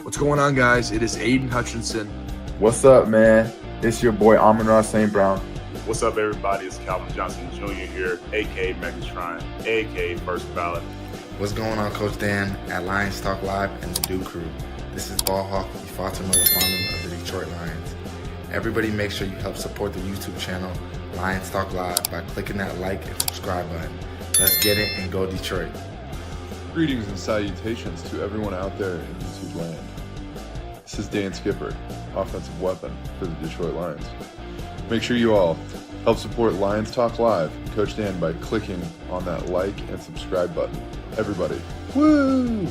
What's going on, guys? It is Aiden Hutchinson. What's up, man? It's your boy Amon-Ra St. Brown. What's up, everybody? It's Calvin Johnson Jr. here, a.k.a. Megatron, a.k.a. First Ballot. What's going on, Coach Dan at Lions Talk Live and the Duke Crew? This is Ball Hawk, Fatima Lafonum of the Detroit Lions. Everybody make sure you help support the YouTube channel Lions Talk Live by clicking that like and subscribe button. Let's get it and go Detroit. Greetings and salutations to everyone out there in YouTube land. This is Dan Skipper, offensive weapon for the Detroit Lions. Make sure you all help support Lions Talk Live and Coach Dan by clicking on that like and subscribe button. Everybody, woo!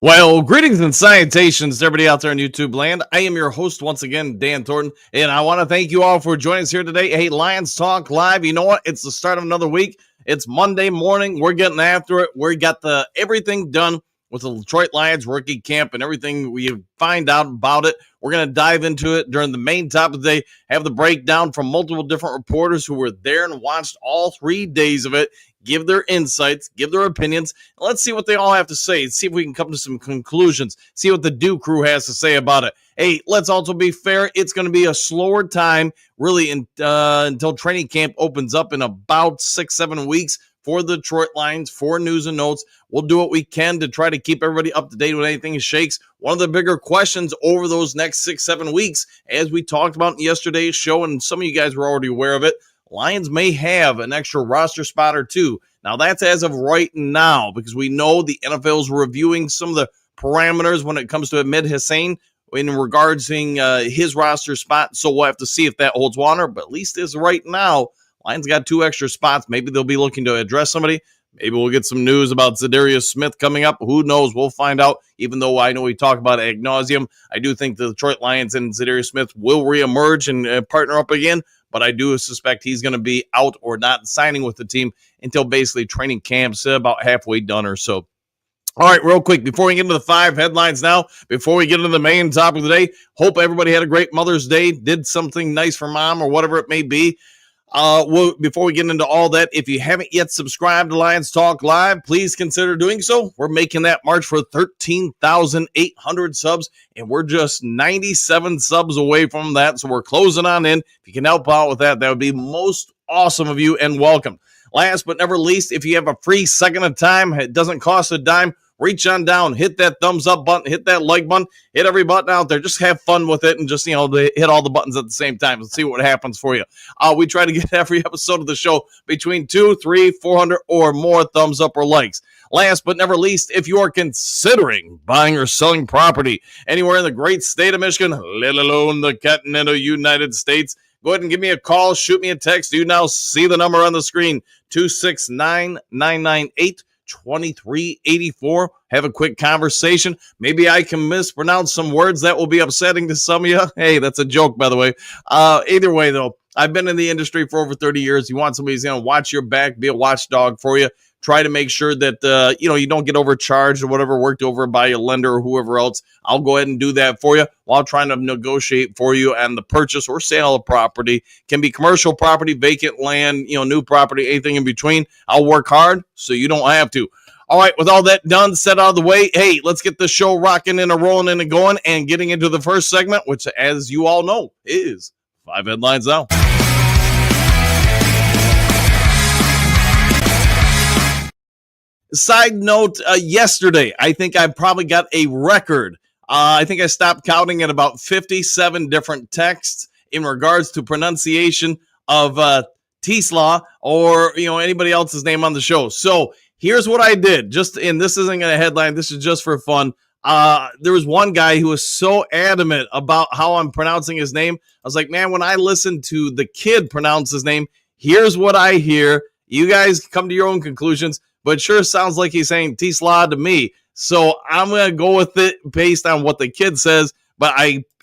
Well, greetings and salutations to everybody out there in YouTube land. I am your host once again, Dan Thornton, and I want to thank you all for joining us here today. Hey, Lions Talk Live. You know what? It's the start of another week. It's Monday morning. We're getting after it. We got everything done with the Detroit Lions rookie camp and everything we find out about it. We're going to dive into it during the main topic of the day, have the breakdown from multiple different reporters who were there and watched all 3 days of it, give their insights, give their opinions. And let's see what they all have to say. See if we can come to some conclusions, see what the Duke Crew has to say about it. Hey, let's also be fair. It's going to be a slower time really until training camp opens up in about 6-7 weeks. For the Detroit Lions, for news and notes. We'll do what we can to try to keep everybody up to date with anything shakes. One of the bigger questions over those next 6-7 weeks, as we talked about in yesterday's show, and some of you guys were already aware of it, Lions may have an extra roster spot or two. Now, that's as of right now, because we know the NFL is reviewing some of the parameters when it comes to Ahmed Hussein in regards to his roster spot. So we'll have to see if that holds water, but at least as right now, Lions got 2 extra spots. Maybe they'll be looking to address somebody. Maybe we'll get some news about Zadarius Smith coming up. Who knows? We'll find out. Even though I know we talk about it ad nauseum, I do think the Detroit Lions and Zadarius Smith will reemerge and partner up again. But I do suspect he's going to be out or not signing with the team until basically training camp's about halfway done or so. All right, real quick, before we get into the 5 headlines now, before we get into the main topic of the day, hope everybody had a great Mother's Day, did something nice for mom or whatever it may be. Before we get into all that, if you haven't yet subscribed to Lions Talk Live, please consider doing so. We're making that march for 13,800 subs, and we're just 97 subs away from that, so we're closing on in. If you can help out with that, that would be most awesome of you, and welcome. Last but never least, if you have a free second of time, it doesn't cost a dime. Reach on down, hit that thumbs up button, hit that like button, hit every button out there. Just have fun with it and just, hit all the buttons at the same time and see what happens for you. We try to get every episode of the show between 200, 300, 400 or more thumbs up or likes. Last but never least, if you are considering buying or selling property anywhere in the great state of Michigan, let alone the Continental United States, go ahead and give me a call, shoot me a text. You now see the number on the screen, 269-998-2384. Have a quick conversation. Maybe I can mispronounce some words that will be upsetting to some of you. Hey, that's a joke, by the way. Either way, though, I've been in the industry for over 30 years. You want somebody who's going to watch your back, be a watchdog for you. Try to make sure that, you don't get overcharged or whatever, worked over by a lender or whoever else. I'll go ahead and do that for you while trying to negotiate for you and the purchase or sale of property. Can be commercial property, vacant land, new property, anything in between. I'll work hard so you don't have to. All right, with all that done, set out of the way, hey, let's get the show rocking and rolling and going and getting into the first segment, which, as you all know, is 5 headlines now. Side note, yesterday, I think I probably got a record. I think I stopped counting at about 57 different texts in regards to pronunciation of T-Slaw or, anybody else's name on the show. So here's what I did. And this isn't a headline. This is just for fun. There was one guy who was so adamant about how I'm pronouncing his name. I was like, man, when I listen to the kid pronounce his name, here's what I hear. You guys come to your own conclusions. But sure sounds like he's saying T-Slaw to me. So I'm going to go with it based on what the kid says. But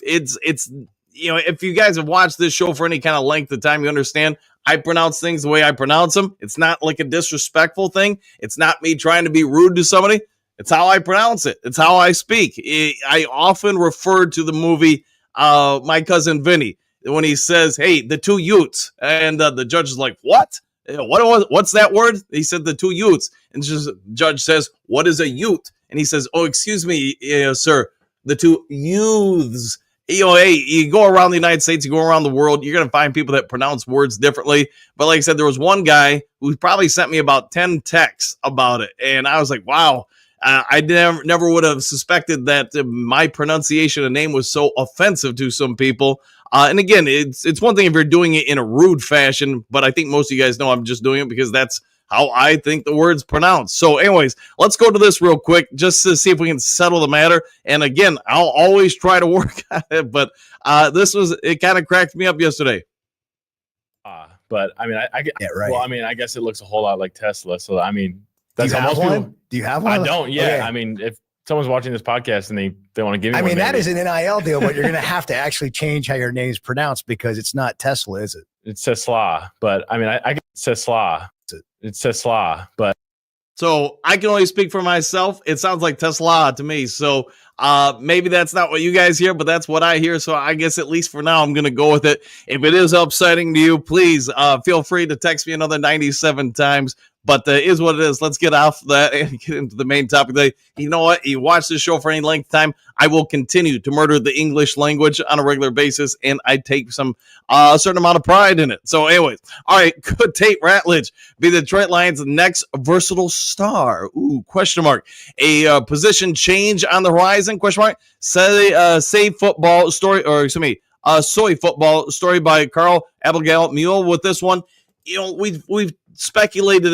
it's if you guys have watched this show for any kind of length of time, you understand I pronounce things the way I pronounce them. It's not like a disrespectful thing. It's not me trying to be rude to somebody. It's how I pronounce it. It's how I speak. I often refer to the movie My Cousin Vinny when he says, "Hey, the two Utes," and the judge is like, "What? What's that word?" He said, "The two Utes," and the judge says, "What is a Ute?" And he says, "Oh, excuse me, sir, the two youths." Hey, you go around the United States, you go around the world, you're going to find people that pronounce words differently. But like I said, there was one guy who probably sent me about 10 texts about it. And I was like, wow, I never would have suspected that my pronunciation of name was so offensive to some people. And again, it's one thing if you're doing it in a rude fashion, but I think most of you guys know I'm just doing it because that's how I think the word's pronounced. So anyways, let's go to this real quick just to see if we can settle the matter. And again, I'll always try to work on it, but it kind of cracked me up yesterday. But I mean, I get right. Well, I mean, I guess it looks a whole lot like Tesla. So I mean, do that's you how have most one? people. Do you have one? I don't. Yeah. Okay. I mean, if someone's watching this podcast and they want to give me I one, mean, that maybe. is an NIL deal, but you're going to have to actually change how your name's pronounced because it's not Tesla, is it? It's Tesla, but I mean, I get Tesla. It's Tesla, but so I can only speak for myself. It sounds like Tesla to me. So maybe that's not what you guys hear, but that's what I hear. So I guess at least for now, I'm going to go with it. If it is upsetting to you, please feel free to text me another 97 times. But is what it is. Let's get off that and get into the main topic today. You know what? You watch this show for any length of time, I will continue to murder the English language on a regular basis, and I take some a certain amount of pride in it. So anyways, all right, could Tate Ratledge be the Detroit Lions' next versatile star? Ooh, question mark. A position change on the horizon? Question mark. Say football story, or excuse me, soy football story by Carl Abigail Mule with this one. You know, we've speculated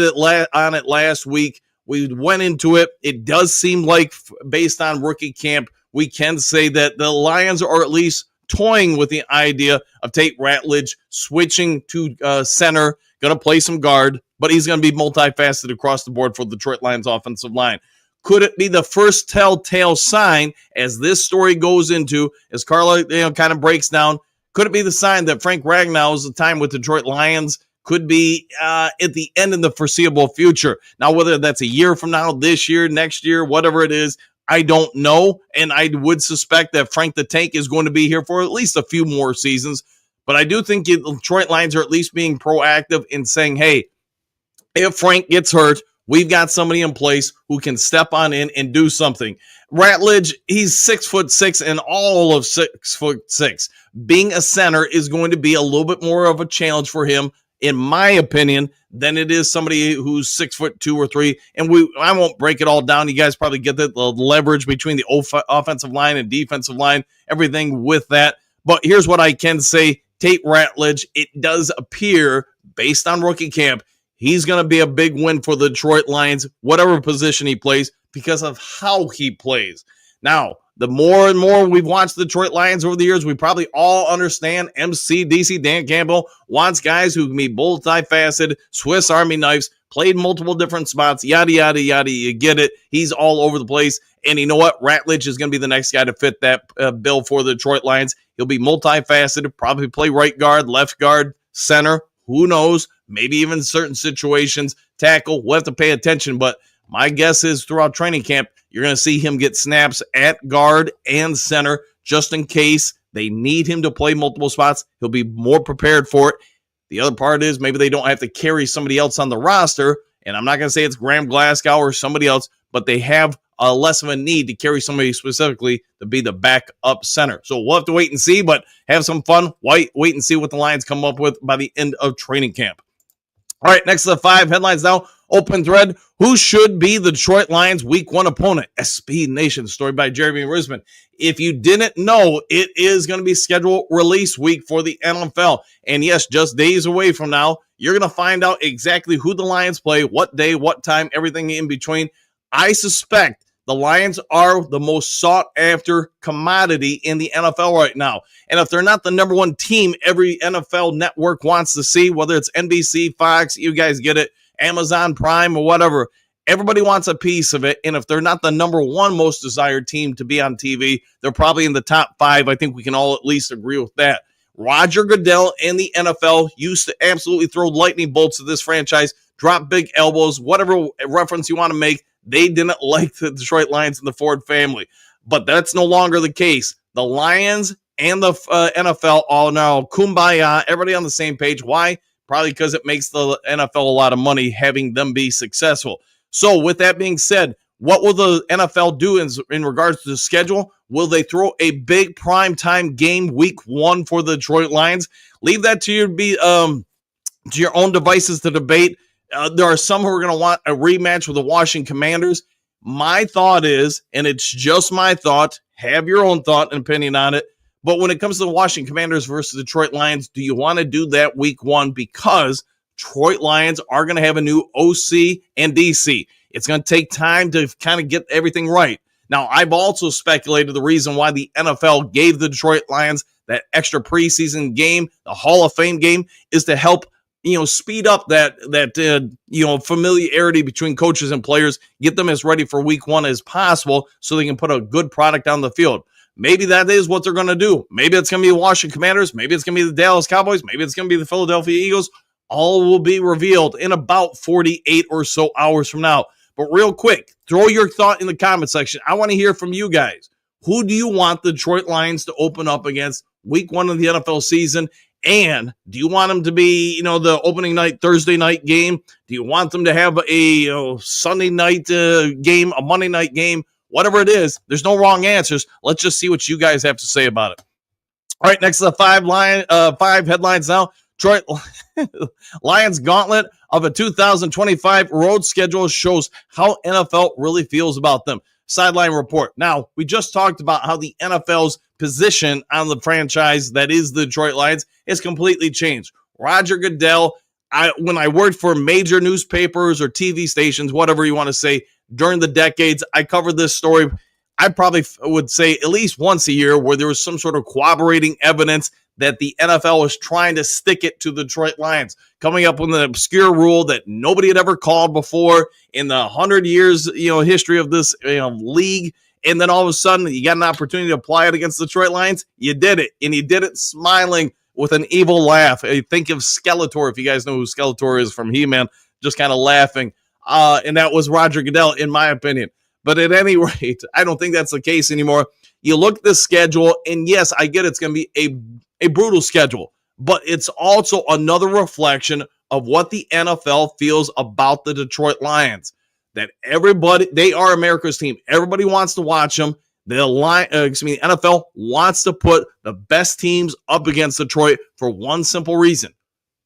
on it last week. We went into it. It does seem like, based on rookie camp, we can say that the Lions are at least toying with the idea of Tate Ratledge switching to center, going to play some guard, but he's going to be multifaceted across the board for the Detroit Lions offensive line. Could it be the first telltale sign, as this story goes into, as Carla kind of breaks down, could it be the sign that Frank Ragnow's time with the Detroit Lions could be at the end in the foreseeable future? Now, whether that's a year from now, this year, next year, whatever it is, I don't know. And I would suspect that Frank the Tank is going to be here for at least a few more seasons. But I do think the Detroit Lions are at least being proactive in saying, hey, if Frank gets hurt, we've got somebody in place who can step on in and do something. Ratledge, he's 6'6" and all of 6'6". Being a center is going to be a little bit more of a challenge for him, in my opinion, than it is somebody who's 6'2" or 3. And I won't break it all down. You guys probably get the leverage between the offensive line and defensive line, everything with that. But here's what I can say. Tate Ratledge, it does appear, based on rookie camp, he's going to be a big win for the Detroit Lions, whatever position he plays, because of how he plays. Now, the more and more we've watched the Detroit Lions over the years, we probably all understand DC Dan Campbell wants guys who can be multifaceted, Swiss Army knives, played multiple different spots, yada, yada, yada. You get it. He's all over the place. And you know what? Ratledge is going to be the next guy to fit that bill for the Detroit Lions. He'll be multifaceted, probably play right guard, left guard, center. Who knows? Maybe even certain situations, tackle. We'll have to pay attention. But my guess is throughout training camp, you're going to see him get snaps at guard and center just in case they need him to play multiple spots. He'll be more prepared for it. The other part is maybe they don't have to carry somebody else on the roster. And I'm not going to say it's Graham Glasgow or somebody else, but they have less of a need to carry somebody specifically to be the backup center. So we'll have to wait and see, but have some fun. Wait and see what the Lions come up with by the end of training camp. All right, next to the 5 headlines now. Open thread. Who should be the Detroit Lions Week 1 opponent? SB Nation, story by Jeremy Risman. If you didn't know, it is going to be scheduled release week for the NFL. And yes, just days away from now, you're going to find out exactly who the Lions play, what day, what time, everything in between. I suspect the Lions are the most sought-after commodity in the NFL right now. And if they're not the number one team every NFL network wants to see, whether it's NBC, Fox, you guys get it, Amazon Prime or whatever, everybody wants a piece of it. And if they're not the number one most desired team to be on TV, they're probably in the top 5. I think we can all at least agree with that. Roger Goodell in the NFL used to absolutely throw lightning bolts at this franchise, drop big elbows, whatever reference you want to make. they didn't like the Detroit Lions and the Ford family. But that's no longer the case. The Lions and the NFL all now kumbaya, everybody on the same page. Why? Probably because it makes the NFL a lot of money having them be successful. So with that being said, what will the NFL do in regards to the schedule? Will they throw a big primetime game week 1 for the Detroit Lions? Leave that to your own devices to debate. There are some who are going to want a rematch with the Washington Commanders. My thought is, and it's just my thought, have your own thought and opinion on it, but when it comes to the Washington Commanders versus the Detroit Lions, do you want to do that week 1? Because Detroit Lions are going to have a new OC and DC. It's going to take time to kind of get everything right. Now, I've also speculated the reason why the NFL gave the Detroit Lions that extra preseason game, the Hall of Fame game, is to help speed up that familiarity between coaches and players, get them as ready for week 1 as possible so they can put a good product on the field. Maybe that is what they're going to do. Maybe it's going to be the Washington Commanders. Maybe it's going to be the Dallas Cowboys. Maybe it's going to be the Philadelphia Eagles. All will be revealed in about 48 or so hours from now. But real quick, throw your thought in the comment section. I want to hear from you guys. Who do you want the Detroit Lions to open up against week 1 of the NFL season? And do you want them to be, the opening night Thursday night game? Do you want them to have a Sunday night game, a Monday night game? Whatever it is, there's no wrong answers. Let's just see what you guys have to say about it. All right, next to the 5 headlines now. Detroit Lions gauntlet of a 2025 road schedule shows how NFL really feels about them. Sideline report. Now, we just talked about how the NFL's position on the franchise that is the Detroit Lions is completely changed. Roger Goodell, when I worked for major newspapers or TV stations, whatever you want to say, during the decades, I covered this story. I probably would say at least once a year where there was some sort of corroborating evidence that the NFL was trying to stick it to the Detroit Lions, coming up with an obscure rule that nobody had ever called before in the 100 years, history of this league. And then all of a sudden, you got an opportunity to apply it against the Detroit Lions. You did it, and you did it smiling with an evil laugh. I think of Skeletor, if you guys know who Skeletor is from He-Man, just kind of laughing. And that was Roger Goodell, in my opinion. But at any rate, I don't think that's the case anymore. You look at the schedule, and yes, I get it's going to be a brutal schedule, but it's also another reflection of what the NFL feels about the Detroit Lions. That they are America's team. Everybody wants to watch them. The NFL wants to put the best teams up against Detroit for one simple reason: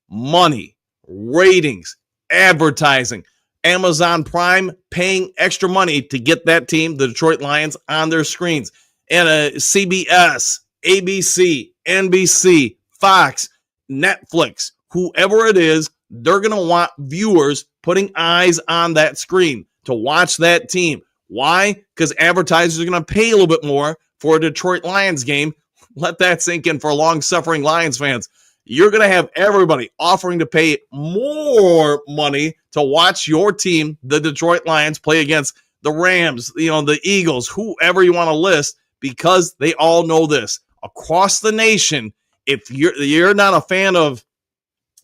money, ratings, advertising. Amazon Prime paying extra money to get that team, the Detroit Lions, on their screens. And CBS, ABC, NBC, Fox, Netflix, whoever it is, they're going to want viewers putting eyes on that screen to watch that team. Why? Because advertisers are going to pay a little bit more for a Detroit Lions game. Let that sink in for long-suffering Lions fans. You're going to have everybody offering to pay more money to watch your team, the Detroit Lions, play against the Rams, the Eagles, whoever you want to list, because they all know this. Across the nation, if you're not a fan of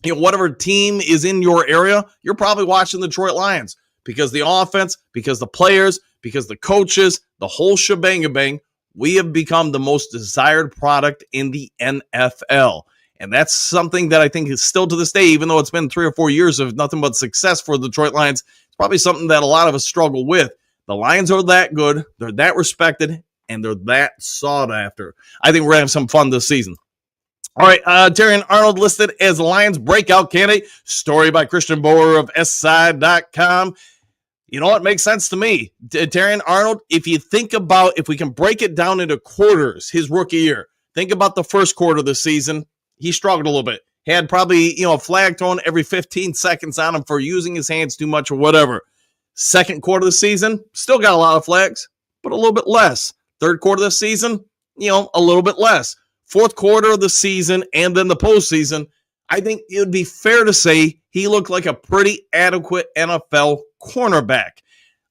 whatever team is in your area, you're probably watching the Detroit Lions because the offense, because the players, because the coaches, the whole shebang-a-bang, we have become the most desired product in the NFL. And that's something that I think is still to this day, even though it's been 3 or 4 years of nothing but success for the Detroit Lions, it's probably something that a lot of us struggle with. The Lions are that good, they're that respected, and they're that sought after. I think we're going to have some fun this season. All right, Terrion Arnold listed as the Lions breakout candidate. Story by Christian Boer of SSide.com. You know what makes sense to me? Terrion Arnold, if you think about, if we can break it down into quarters, his rookie year, think about the first quarter of the season. He struggled a little bit. Had probably, a flag thrown every 15 seconds on him for using his hands too much or whatever. Second quarter of the season, still got a lot of flags, but a little bit less. Third quarter of the season, a little bit less. Fourth quarter of the season and then the postseason, I think it would be fair to say he looked like a pretty adequate NFL cornerback.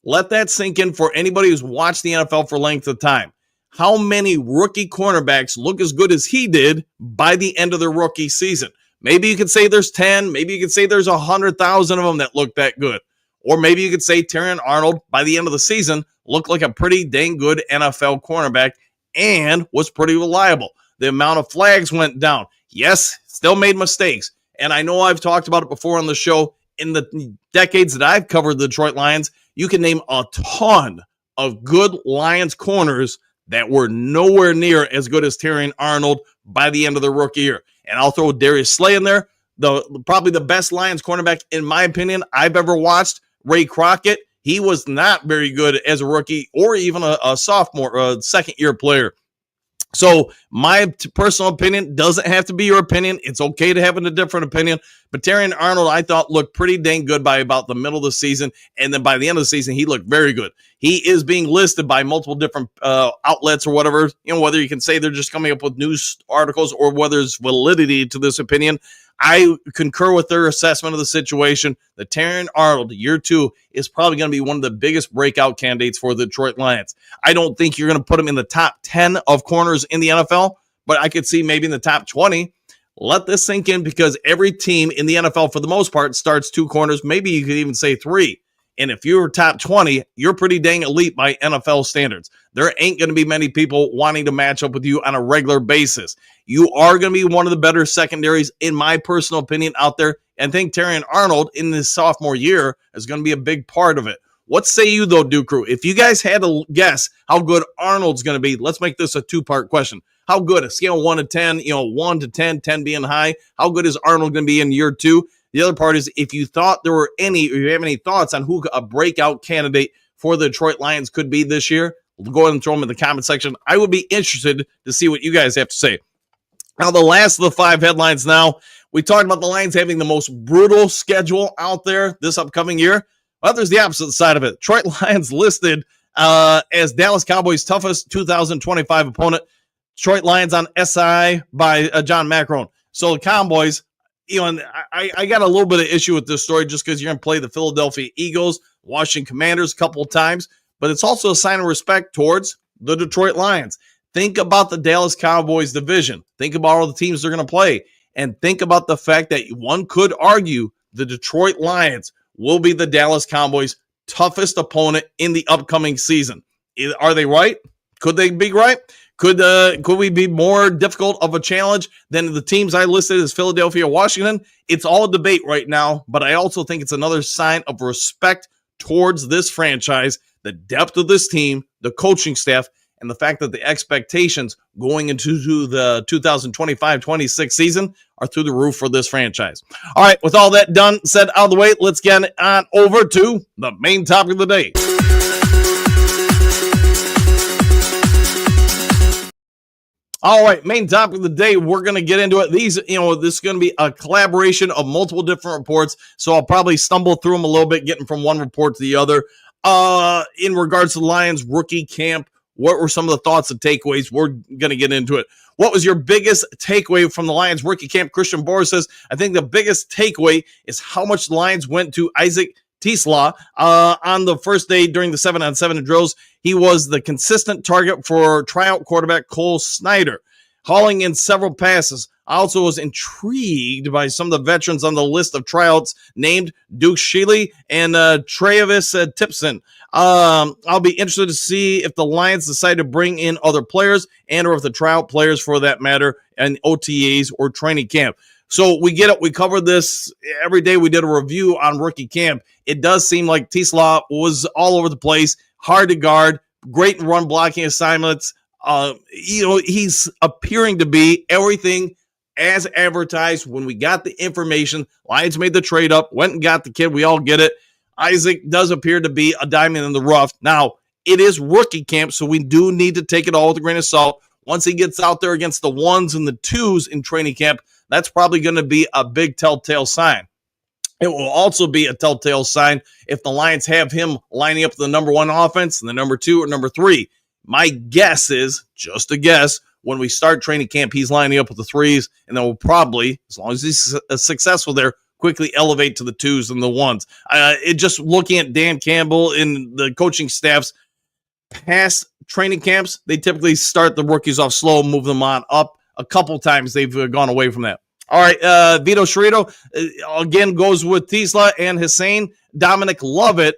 Let that sink in for anybody who's watched the NFL for length of time. How many rookie cornerbacks look as good as he did by the end of their rookie season? Maybe you could say there's 10. Maybe you could say there's 100,000 of them that look that good. Or maybe you could say Terrion Arnold, by the end of the season, looked like a pretty dang good NFL cornerback and was pretty reliable. The amount of flags went down. Yes, still made mistakes. And I know I've talked about it before on the show. In the decades that I've covered the Detroit Lions, you can name a ton of good Lions corners that were nowhere near as good as Terrion Arnold by the end of the rookie year. And I'll throw Darius Slay in there. Probably the best Lions cornerback, in my opinion, I've ever watched. Ray Crockett, he was not very good as a rookie or even a sophomore, a second-year player. So my personal opinion doesn't have to be your opinion. It's okay to have a different opinion. But Terrion Arnold, I thought, looked pretty dang good by about the middle of the season. And then by the end of the season, he looked very good. He is being listed by multiple different outlets or whatever, whether you can say they're just coming up with news articles or whether there's validity to this opinion. I concur with their assessment of the situation. The Terrion Arnold, year 2, is probably going to be one of the biggest breakout candidates for the Detroit Lions. I don't think you're going to put him in the top 10 of corners in the NFL, but I could see maybe in the top 20. Let this sink in because every team in the NFL, for the most part, starts 2 corners. Maybe you could even say 3. And if you're top 20, you're pretty dang elite by NFL standards. There ain't going to be many people wanting to match up with you on a regular basis. You are going to be one of the better secondaries, in my personal opinion, out there. And I think Terrion Arnold in this sophomore year is going to be a big part of it. What say you, though, Duke Crew? If you guys had to guess how good Arnold's going to be, let's make this a 2-part question. How good? A scale 1 to 10, 1 to 10, 10 being high. How good is Arnold going to be in year 2? The other part is if you thought there were any, or you have any thoughts on who a breakout candidate for the Detroit Lions could be this year, go ahead and throw them in the comment section. I would be interested to see what you guys have to say. Now, the last of the 5 headlines now. We talked about the Lions having the most brutal schedule out there this upcoming year. Well, there's the opposite side of it. Detroit Lions listed as Dallas Cowboys' toughest 2025 opponent. Detroit Lions on SI by John Macron. So the Cowboys, and I got a little bit of issue with this story just because you're going to play the Philadelphia Eagles, Washington Commanders a couple of times, but it's also a sign of respect towards the Detroit Lions. Think about the Dallas Cowboys division. Think about all the teams they're going to play, and think about the fact that one could argue the Detroit Lions will be the Dallas Cowboys' toughest opponent in the upcoming season. Are they right? Could they be right? Could we be more difficult of a challenge than the teams I listed as Philadelphia, Washington? It's all a debate right now, but I also think it's another sign of respect towards this franchise, the depth of this team, the coaching staff, and the fact that the expectations going into the 2025-26 season are through the roof for this franchise. All right, with all that done, said out of the way, let's get on over to the main topic of the day. All right, main topic of the day, we're going to get into it. This is going to be a collaboration of multiple different reports, so I'll probably stumble through them a little bit, getting from one report to the other. In regards to the Lions rookie camp, what were some of the thoughts and takeaways? We're going to get into it. What was your biggest takeaway from the Lions rookie camp? Christian Boris says, I think the biggest takeaway is how much the Lions went to Isaac Tisla on the first day during the 7-on-7 drills. He was the consistent target for tryout quarterback Cole Snyder, hauling in several passes. I also was intrigued by some of the veterans on the list of tryouts named Duke Shealy and Travis Tipson. I'll be interested to see if the Lions decide to bring in other players and or if the tryout players for that matter and OTAs or training camp. So we get it. We covered this every day. We did a review on rookie camp. It does seem like Tisla was all over the place, hard to guard, great in run blocking assignments. He's appearing to be everything as advertised. When we got the information, Lions made the trade up, went and got the kid. We all get it. Isaac does appear to be a diamond in the rough. Now, it is rookie camp, so we do need to take it all with a grain of salt. Once he gets out there against the 1s and the 2s in training camp, that's probably going to be a big telltale sign. It will also be a telltale sign if the Lions have him lining up the number 1 offense and the number 2 or number 3. My guess is, just a guess, when we start training camp, he's lining up with the 3s, and then we'll probably, as long as he's successful there, quickly elevate to the 2s and the 1s. Just looking at Dan Campbell and the coaching staff's past training camps, they typically start the rookies off slow, move them on up. A couple times they've gone away from that. All right, Vito Sherito again goes with Tisla and Hussein. Dominic Lovett,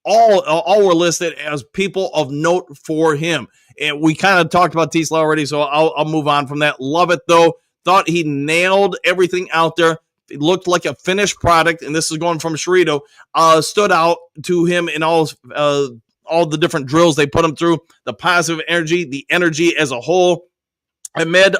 all were listed as people of note for him. And we kind of talked about Tisla already, so I'll move on from that. Lovett, though, thought he nailed everything out there. It looked like a finished product, and this is going from Sherito, stood out to him in all the different drills they put him through, the positive energy, the energy as a whole. Ahmed,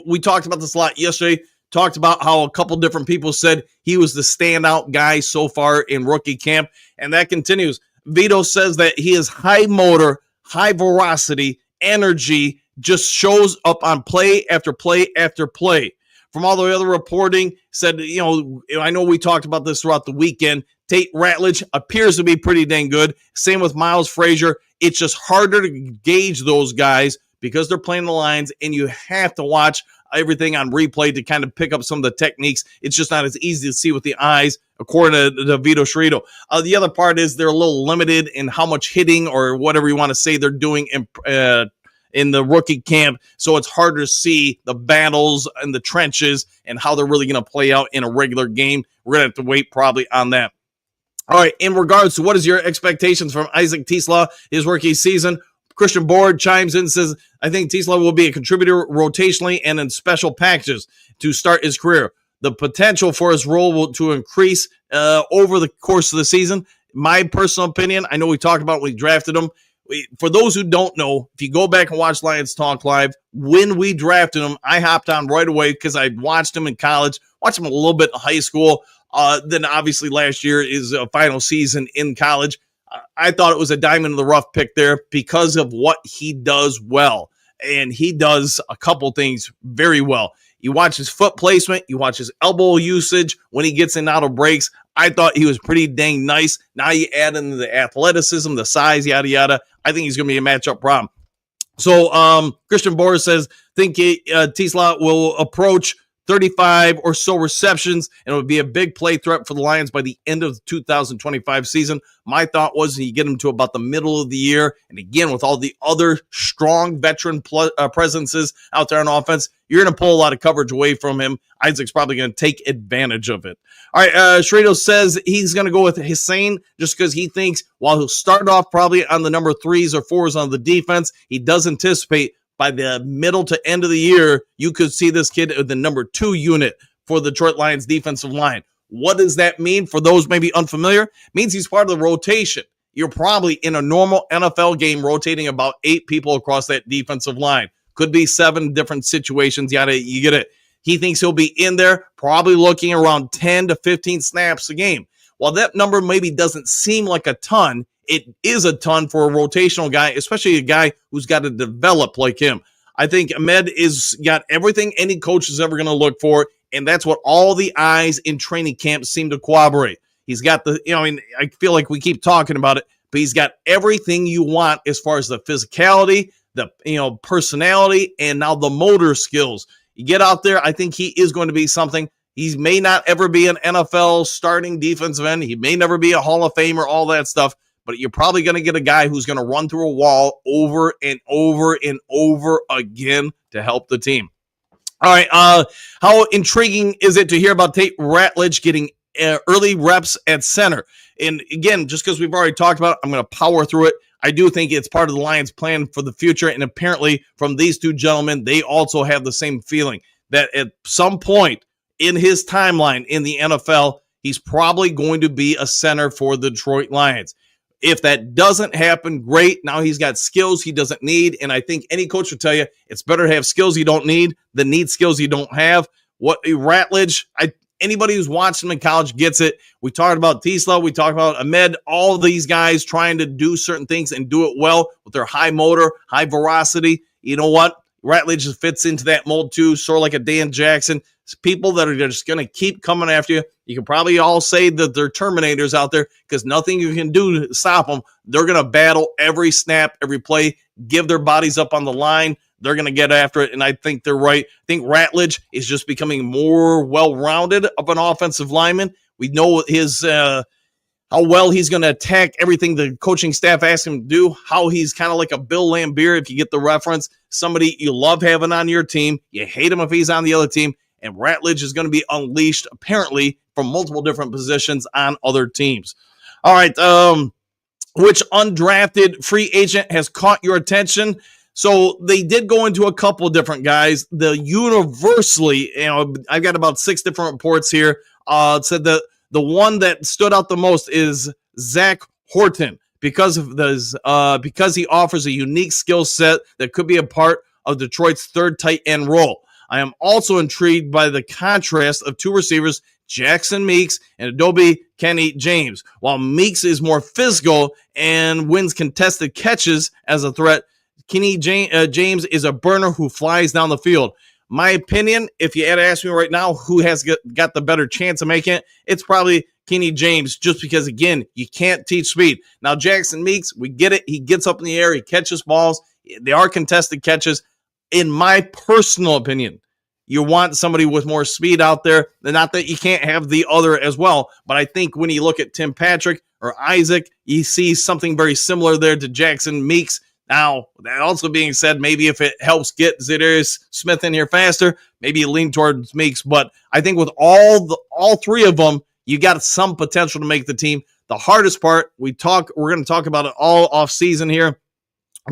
we talked about this a lot yesterday, talked about how a couple different people said he was the standout guy so far in rookie camp, and that continues. Vito says that he is high motor, high velocity, energy, just shows up on play after play after play. From all the other reporting, said, I know we talked about this throughout the weekend. Tate Ratledge appears to be pretty dang good. Same with Miles Frazier. It's just harder to gauge those guys because they're playing the lines, and you have to watch everything on replay to kind of pick up some of the techniques. It's just not as easy to see with the eyes, according to Vito Sherito. The other part is they're a little limited in how much hitting or whatever you want to say they're doing in the rookie camp, so it's harder to see the battles and the trenches and how they're really going to play out in a regular game. We're going to have to wait probably on that. All right, in regards to what is your expectations from Isaac Tisla, his rookie season, Christian Board chimes in and says, I think Tisla will be a contributor rotationally and in special packages to start his career. The potential for his role to increase over the course of the season. My personal opinion, I know we talked about when we drafted him. For those who don't know, if you go back and watch Lions Talk Live, when we drafted him, I hopped on right away because I watched him in college, watched him a little bit in high school. Then obviously last year is a final season in college. I thought it was a diamond in the rough pick there because of what he does well. And he does a couple things very well. You watch his foot placement, you watch his elbow usage when he gets in and out of breaks. I thought he was pretty dang nice. Now you add in the athleticism, the size, yada, yada. I think he's going to be a matchup problem. So Christian Boris says, think Tisla will approach 35 or so receptions, and it would be a big play threat for the Lions by the end of the 2025 season. My thought was you get him to about the middle of the year, and again, with all the other strong veteran presences out there on offense, you're going to pull a lot of coverage away from him. Isaac's probably going to take advantage of it. All right, Sherito says he's going to go with Hussein just because he thinks while he'll start off probably on the number 3s or 4s on the defense, he does anticipate by the middle to end of the year, you could see this kid at the number 2 unit for the Detroit Lions defensive line. What does that mean for those maybe unfamiliar? It means he's part of the rotation. You're probably in a normal NFL game rotating about 8 people across that defensive line. Could be 7 different situations. You get it. He thinks he'll be in there, probably looking around 10 to 15 snaps a game. While that number maybe doesn't seem like a ton, it is a ton for a rotational guy, especially a guy who's got to develop like him. I think Ahmed is got everything any coach is ever going to look for, and that's what all the eyes in training camp seem to corroborate. He's got I feel like we keep talking about it, but he's got everything you want as far as the physicality, the personality, and now the motor skills. You get out there, I think he is going to be something. He may not ever be an NFL starting defensive end. He may never be a Hall of Famer, all that stuff. But you're probably going to get a guy who's going to run through a wall over and over and over again to help the team. All right, how intriguing is it to hear about Tate Ratledge getting early reps at center? And again, just because we've already talked about it, I'm going to power through it. I do think it's part of the Lions' plan for the future, and apparently from these two gentlemen, they also have the same feeling that at some point in his timeline in the NFL, he's probably going to be a center for the Detroit Lions. If that doesn't happen, great. Now he's got skills he doesn't need, and I think any coach would tell you it's better to have skills you don't need than need skills you don't have. What Ratledge, anybody who's watched him in college gets it. We talked about Tisla, we talked about Ahmed, all of these guys trying to do certain things and do it well with their high motor, high veracity. You know what? Ratledge just fits into that mold too, sort of like a Dan Jackson. It's people that are just going to keep coming after you. You can probably all say that they're Terminators out there because nothing you can do to stop them. They're going to battle every snap, every play, give their bodies up on the line. They're going to get after it, and I think they're right. I think Ratledge is just becoming more well-rounded of an offensive lineman. We know his how well he's going to attack everything the coaching staff asks him to do, how he's kind of like a Bill Laimbeer, if you get the reference, somebody you love having on your team. You hate him if he's on the other team. and Ratledge is going to be unleashed apparently from multiple different positions on other teams. All right, which undrafted free agent has caught your attention? So they did go into a couple of different guys. The universally, I've got about 6 different reports here. Said that the one that stood out the most is Zach Horton because he offers a unique skill set that could be a part of Detroit's third tight end role. I am also intrigued by the contrast of 2 receivers, Jackson Meeks and Adobe Kenny James. While Meeks is more physical and wins contested catches as a threat, Kenny James is a burner who flies down the field. My opinion, if you had to ask me right now who has got the better chance of making it, it's probably Kenny James, just because, again, you can't teach speed. Now, Jackson Meeks, we get it. He gets up in the air. He catches balls. They are contested catches. In my personal opinion, you want somebody with more speed out there. Not that you can't have the other as well, but I think when you look at Tim Patrick or Isaac, you see something very similar there to Jackson Meeks. Now, that also being said, maybe if it helps get Zadarius Smith in here faster, maybe you lean towards Meeks. But I think with all 3 of them, you got some potential to make the team. The hardest part, we're going to talk about it all off season here,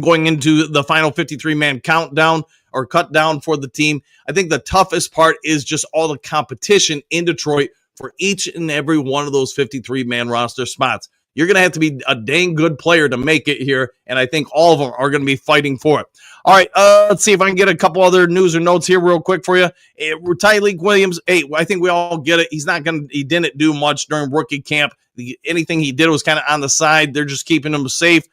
going into the final 53-man countdown or cut down for the team. I think the toughest part is just all the competition in Detroit for each and every one of those 53-man roster spots. You're going to have to be a dang good player to make it here, and I think all of them are going to be fighting for it. All right, let's see if I can get a couple other news or notes here real quick for you. Tyleek Williams, I think we all get it. He didn't do much during rookie camp. Anything he did was kind of on the side. They're just keeping him safe.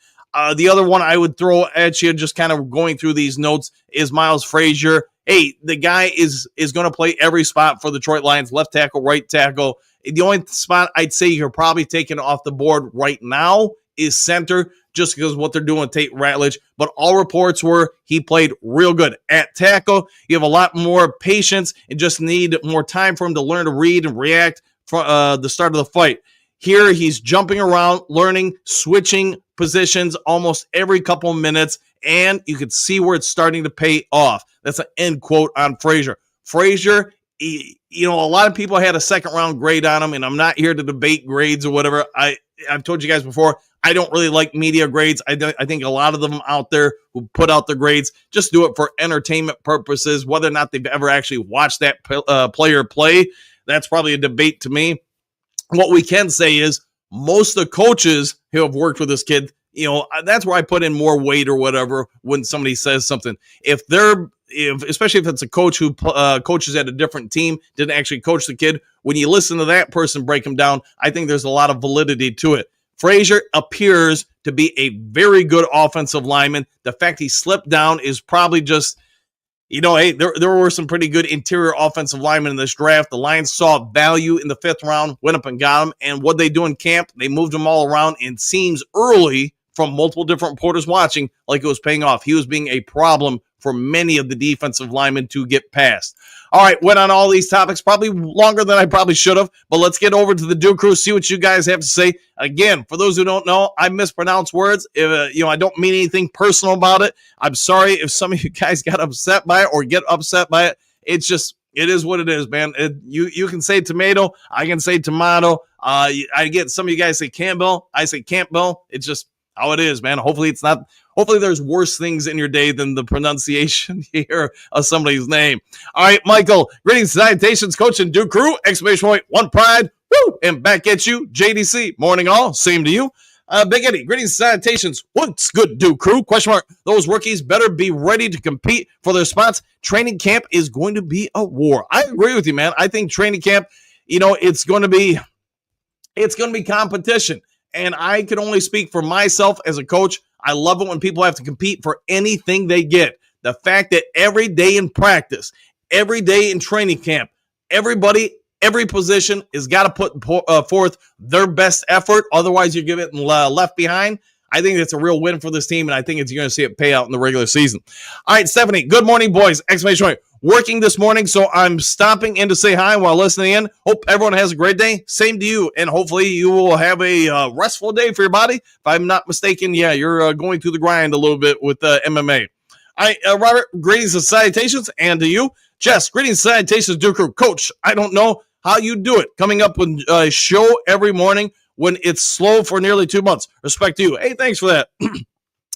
The other one I would throw at you, just kind of going through these notes, is Miles Frazier. The guy is going to play every spot for the Detroit Lions, left tackle, right tackle. The only spot I'd say you're probably taking off the board right now is center, just because of what they're doing with Tate Ratledge. But all reports were he played real good. At tackle, you have a lot more patience and just need more time for him to learn to read and react from the start of the fight. Here, he's jumping around, learning, switching positions almost every couple of minutes, and you can see where it's starting to pay off. That's an end quote on Frazier. Frazier, a lot of people had a second-round grade on him, and I'm not here to debate grades or whatever. I've told you guys before, I don't really like media grades. I think a lot of them out there who put out the grades just do it for entertainment purposes. Whether or not they've ever actually watched that player play, that's probably a debate to me. What we can say is most of the coaches who have worked with this kid, that's where I put in more weight or whatever when somebody says something. Especially if it's a coach who coaches at a different team, didn't actually coach the kid, when you listen to that person break him down, I think there's a lot of validity to it. Frazier appears to be a very good offensive lineman. The fact he slipped down is probably just, there were some pretty good interior offensive linemen in this draft. The Lions saw value in the 5th round, went up and got him. And what they do in camp, they moved them all around, and seems early from multiple different reporters watching like it was paying off. He was being a problem for many of the defensive linemen to get past. All right, went on all these topics, probably longer than I probably should have, but let's get over to the Duke Crew, see what you guys have to say. Again, for those who don't know, I mispronounce words. I don't mean anything personal about it. I'm sorry if some of you guys got upset by it or get upset by it. It is what it is, man. You can say tomato, I can say tomato. I get some of you guys say Campbell, I say Campbell. It's just how it is, man. Hopefully there's worse things in your day than the pronunciation here of somebody's name. All right, Michael, greetings, salutations, coach and Duke Crew, exclamation point, one pride, woo, and back at you, JDC. Morning all, same to you. Big Eddie, greetings, salutations, what's good, Duke Crew, question mark, those rookies better be ready to compete for their spots. Training camp is going to be a war. I agree with you, man. I think training camp, it's going to be competition. And I can only speak for myself as a coach. I love it when people have to compete for anything they get. The fact that every day in practice, every day in training camp, everybody, every position has got to put forth their best effort. Otherwise, you're getting left behind. I think it's a real win for this team, and I think you're going to see it pay out in the regular season. All right, Stephanie, good morning, boys. Exclamation point. Working this morning, so I'm stopping in to say hi while listening in. Hope everyone has a great day. Same to you, and hopefully you will have a restful day for your body. If I'm not mistaken, you're going through the grind a little bit with MMA. All right, Robert, greetings and salutations, and to you. Jess, greetings, salutations, Duke Crew. Coach, I don't know how you do it, coming up with a show every morning when it's slow for nearly 2 months. Respect to you. Hey, thanks for that.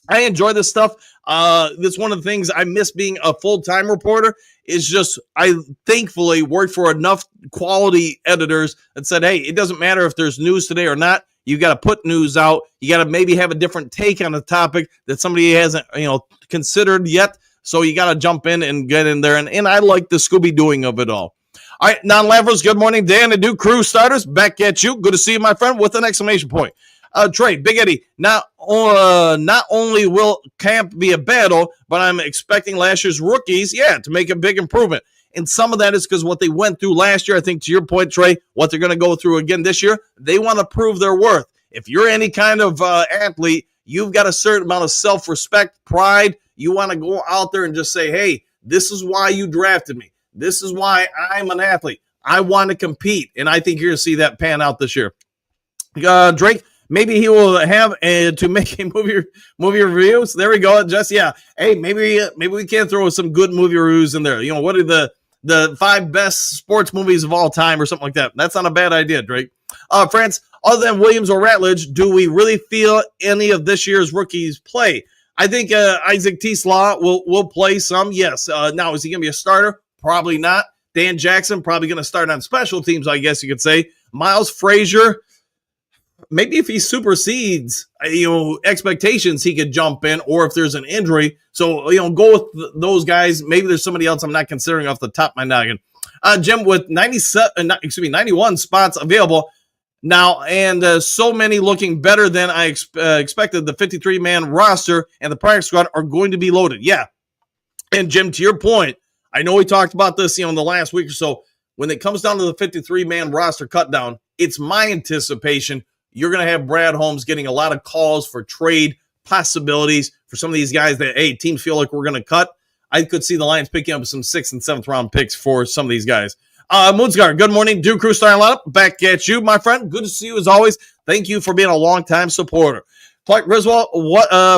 I enjoy this stuff. That's one of the things I miss being a full-time reporter is just I thankfully worked for enough quality editors that said, hey, it doesn't matter if there's news today or not. You got to put news out. You got to maybe have a different take on a topic that somebody hasn't, considered yet. So you got to jump in and get in there. And I like the Scooby-Dooing of it all. All right, non-Lavers, good morning, Dan and Duke Crew starters. Back at you. Good to see you, my friend, with an exclamation point. Trey, Big Eddie, not only will camp be a battle, but I'm expecting last year's rookies, to make a big improvement. And some of that is because what they went through last year, I think to your point, Trey, what they're going to go through again this year, they want to prove their worth. If you're any kind of athlete, you've got a certain amount of self-respect, pride. You want to go out there and just say, hey, this is why you drafted me. This is why I'm an athlete. I want to compete. And I think you're going to see that pan out this year. Drake, maybe he will have to make a movie reviews. There we go. Just hey, maybe we can throw some good movie reviews in there. What are the 5 best sports movies of all time or something like that? That's not a bad idea, Drake. France, other than Williams or Ratledge, do we really feel any of this year's rookies play? I think Isaac T. Slaw will play some. Yes. Now, is he going to be a starter? Probably not. Dan Jackson probably going to start on special teams, I guess you could say. Miles Frazier, maybe if he supersedes, expectations, he could jump in, or if there's an injury. So, go with those guys. Maybe there's somebody else I'm not considering off the top of my noggin. Jim, with 91 spots available now, and so many looking better than I expected, the 53-man roster and the practice squad are going to be loaded. Yeah. And Jim, to your point, I know we talked about this, in the last week or so. When it comes down to the 53-man roster cut down, it's my anticipation you're going to have Brad Holmes getting a lot of calls for trade possibilities for some of these guys that, hey, teams feel like we're going to cut. I could see the Lions picking up some 6th and 7th round picks for some of these guys. Moonscar, good morning. Duke Crew starting lineup. Back at you, my friend. Good to see you as always. Thank you for being a longtime supporter. Clark Griswold,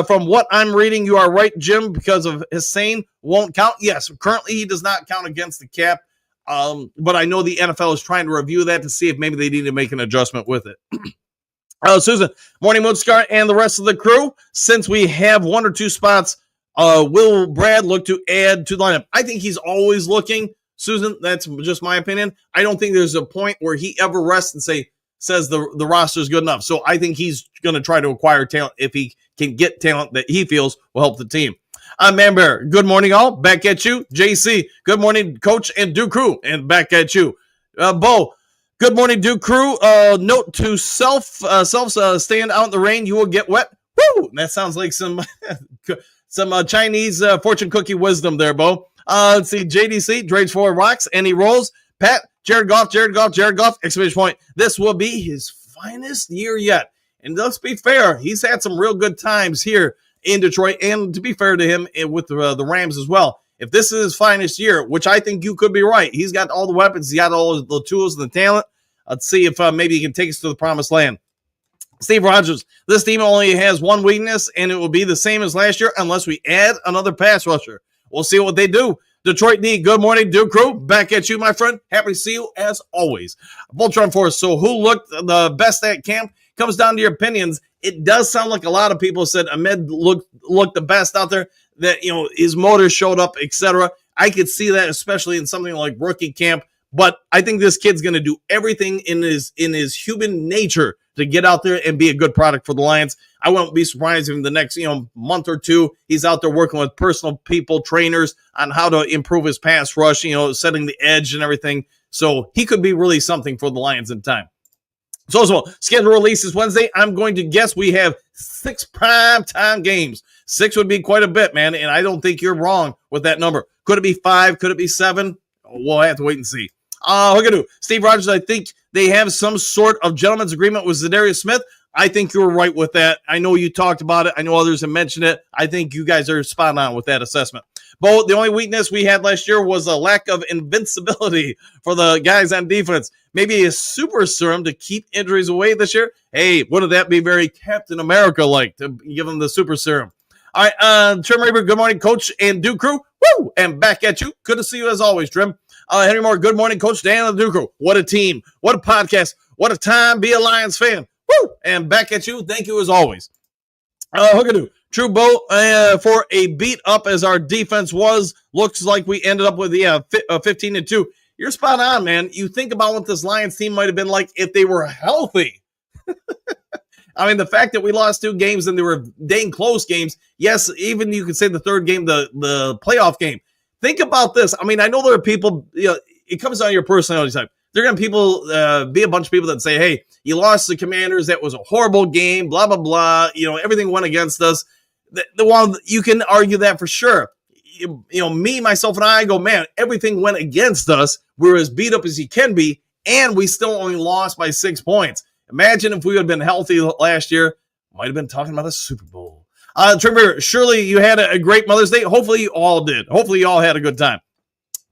from what I'm reading, you are right, Jim, because of Hussein won't count. Yes, currently he does not count against the cap. But I know the NFL is trying to review that to see if maybe they need to make an adjustment with it. Susan, morning, Moonscar, and the rest of the crew. Since we have 1 or 2 spots, will Brad look to add to the lineup? I think he's always looking, Susan. That's just my opinion. I don't think there's a point where he ever rests and says the roster is good enough. So I think he's going to try to acquire talent if he can get talent that he feels will help the team. Man Bear, good morning, all. Back at you. JC, good morning, Coach and Duke Crew, and back at you. Bo, good morning, Duke Crew. Note to self, stand out in the rain, you will get wet. Woo! That sounds like some Chinese fortune cookie wisdom there, Bo. Let's see, JDC, Drades 4 rocks, and he rolls. Pat, Jared Goff, exclamation point. This will be his finest year yet. And let's be fair, he's had some real good times here in Detroit, and to be fair to him, with the Rams as well. If this is his finest year, which I think you could be right, he's got all the weapons, he's got all the tools and the talent. Let's see if maybe he can take us to the promised land. Steve Rogers, this team only has one weakness, and it will be the same as last year unless we add another pass rusher. We'll see what they do. Detroit D, good morning, Duke Crew. Back at you, my friend. Happy to see you as always. Voltron Force, so who looked the best at camp? Comes down to your opinions. It does sound like a lot of people said Ahmed looked the best out there, that, his motor showed up, etc. I could see that, especially in something like rookie camp. But I think this kid's going to do everything in his human nature to get out there and be a good product for the Lions. I won't be surprised if in the next month or two he's out there working with personal people, trainers, on how to improve his pass rush, setting the edge and everything. So he could be really something for the Lions in time. So schedule releases Wednesday. I'm going to guess we have 6 primetime games. 6 would be quite a bit, man, and I don't think you're wrong with that number. Could it be 5? Could it be 7? We'll have to wait and see. Steve Rogers, I think they have some sort of gentleman's agreement with Zadarius Smith. I think you're right with that. I know you talked about it. I know others have mentioned it. I think you guys are spot on with that assessment. Bo, the only weakness we had last year was a lack of invincibility for the guys on defense. Maybe a super serum to keep injuries away this year. Hey, wouldn't that be very Captain America-like to give them the super serum? All right, Trim Raber, good morning, Coach and Duke Crew. Woo! And back at you. Good to see you as always, Trim. Henry Moore, good morning, Coach Dan of the Duke Crew. What a team. What a podcast. What a time. Be a Lions fan. Woo! And back at you. Thank you as always. Hookadoo. True Bo, for a beat up as our defense was. Looks like we ended up with 15-2. You're spot on, man. You think about what this Lions team might have been like if they were healthy. I mean, the fact that we lost 2 games and they were dang close games. Yes, even you could say the third game, the playoff game. Think about this. I mean, I know there are people, it comes down to your personality type. There are going to be a bunch of people that say, hey, you lost the Commanders. That was a horrible game, blah, blah, blah. Everything went against us. The one you can argue that for sure. Me, myself, and I go, man, everything went against us. We're as beat up as you can be, and we still only lost by 6 points. Imagine if we had been healthy last year, might have been talking about a Super Bowl. Trimmer, surely you had a great Mother's Day. Hopefully you all did. Hopefully you all had a good time.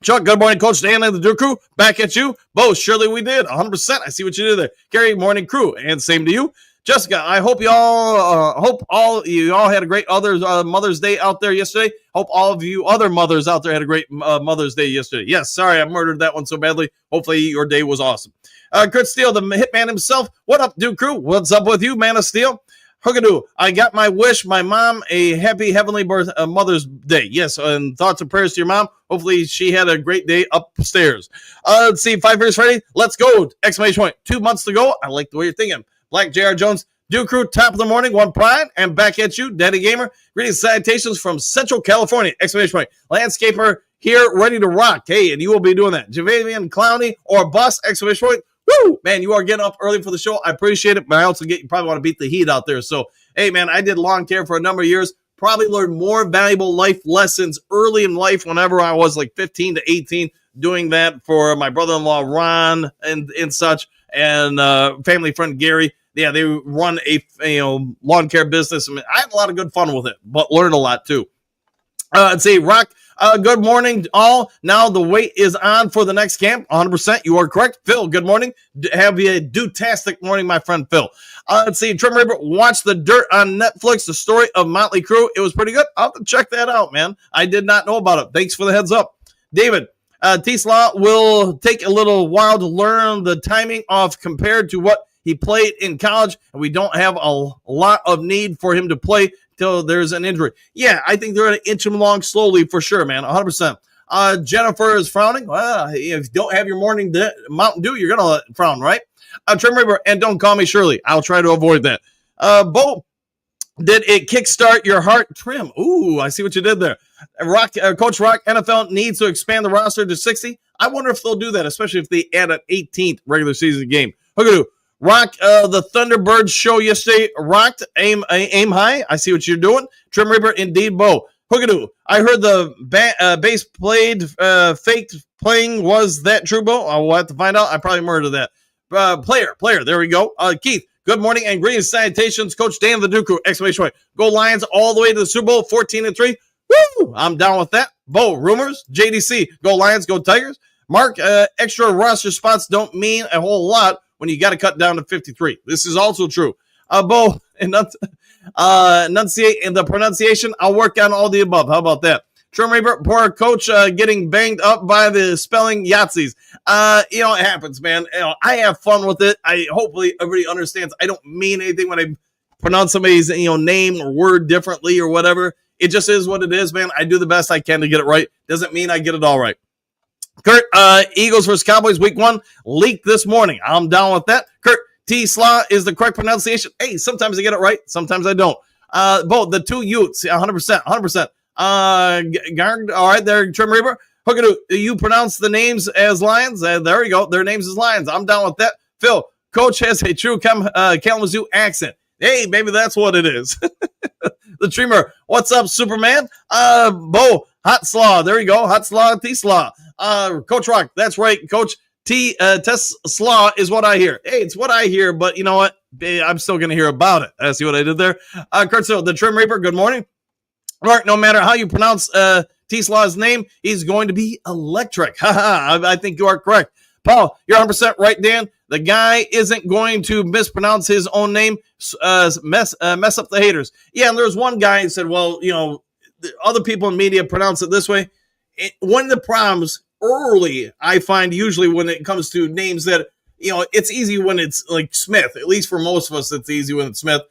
Chuck, good morning, Coach Dan and the Duke Crew. Back at you. Bo, surely we did. 100%. I see what you did there. Gary, morning crew. And same to you. Jessica, I hope you all had a great Mother's Day out there yesterday. Hope all of you other mothers out there had a great Mother's Day yesterday. Yes, sorry, I murdered that one so badly. Hopefully your day was awesome. Kurt Steele, the hitman himself. What up, Duke Crew? What's up with you, Man of Steel? Hookadoo, I got my wish, my mom, a happy heavenly Mother's Day. Yes, and thoughts and prayers to your mom. Hopefully she had a great day upstairs. Let's see, 5 years Friday. Let's go! Exclamation point. 2 months to go. I like the way you're thinking. Black J.R. Jones, Duke Crew, top of the morning, one pride, and back at you, Daddy Gamer. Greetings, salutations from Central California! Exclamation point. Landscaper here, ready to rock. Hey, and you will be doing that. Javavian Clowney or Bus! Exclamation point. Woo! Man, you are getting up early for the show. I appreciate it, but I also you probably want to beat the heat out there. So, hey, man, I did lawn care for a number of years. Probably learned more valuable life lessons early in life whenever I was like 15 to 18, doing that for my brother-in-law, Ron, and such, and family friend, Gary. Yeah, they run a lawn care business. I mean, I had a lot of good fun with it, but learned a lot too. Let's see, Rock. Good morning, all. Now the wait is on for the next camp. 100%. You are correct. Phil, good morning. Have you a do-tastic morning, my friend Phil. Let's see. Trim River, watch The Dirt on Netflix, the story of Motley Crue. It was pretty good. I'll have to check that out, man. I did not know about it. Thanks for the heads up. David, T-Slaw will take a little while to learn the timing of compared to what he played in college, and we don't have a lot of need for him to play till there's an injury. Yeah, I think they're going to inch him along slowly for sure, man, 100%. Jennifer is frowning. Well, if you don't have your morning Mountain Dew, you're going to frown, right? Trim River, and don't call me Shirley. I'll try to avoid that. Bo, did it kickstart your heart? Trim. Ooh, I see what you did there. Coach Rock, NFL needs to expand the roster to 60. I wonder if they'll do that, especially if they add an 18th regular season game. Hookadoo. Rock, the Thunderbirds show yesterday rocked. Aim high. I see what you're doing. Trim Reaper, indeed, Bo. Hookadoo. I heard the bass played faked playing. Was that true, Bo? I will have to find out. I probably murdered that. Player. There we go. Keith, good morning and greetings, salutations. Coach Dan the Duke Crew. Exclamation point. Go Lions all the way to the Super Bowl, 14-3. Woo! I'm down with that. Bo, rumors. JDC, go Lions, go Tigers. Mark, extra roster spots don't mean a whole lot when you got to cut down to 53. This is also true. Bo, enunciate in the pronunciation. I'll work on all the above. How about that? Trim Reaper, poor coach getting banged up by the spelling Yahtzees. It happens, man. I have fun with it. Hopefully everybody understands. I don't mean anything when I pronounce somebody's name or word differently or whatever. It just is what it is, man. I do the best I can to get it right. Doesn't mean I get it all right. Kurt, Eagles versus Cowboys week 1 leaked this morning. I'm down with that. Kurt, T-Slaw is the correct pronunciation. Hey, sometimes I get it right. Sometimes I don't. Both the two Utes, 100%. Garg, all right, there, Trim Reaper. Hookadoo, you pronounce the names as Lions. There we go. Their names as Lions. I'm down with that. Phil, coach has a true Kalamazoo accent. Hey, maybe that's what it is. The Dreamer, what's up, Superman? Bo, Hot Slaw. There you go. Hot Slaw, T-Slaw. Coach Rock, that's right. Coach Tess Slaw is what I hear. Hey, it's what I hear, but you know what? I'm still going to hear about it. See what I did there? Kurt, so the Trim Reaper, good morning. Mark, no matter how you pronounce T-Slaw's name, he's going to be electric. I think you are correct. Paul, you're 100% right, Dan. The guy isn't going to mispronounce his own name, mess up the haters. Yeah, and there's one guy who said, well, the other people in media pronounce it this way. One of the problems early, I find usually when it comes to names that, it's easy when it's like Smith. At least for most of us, it's easy when it's Smith.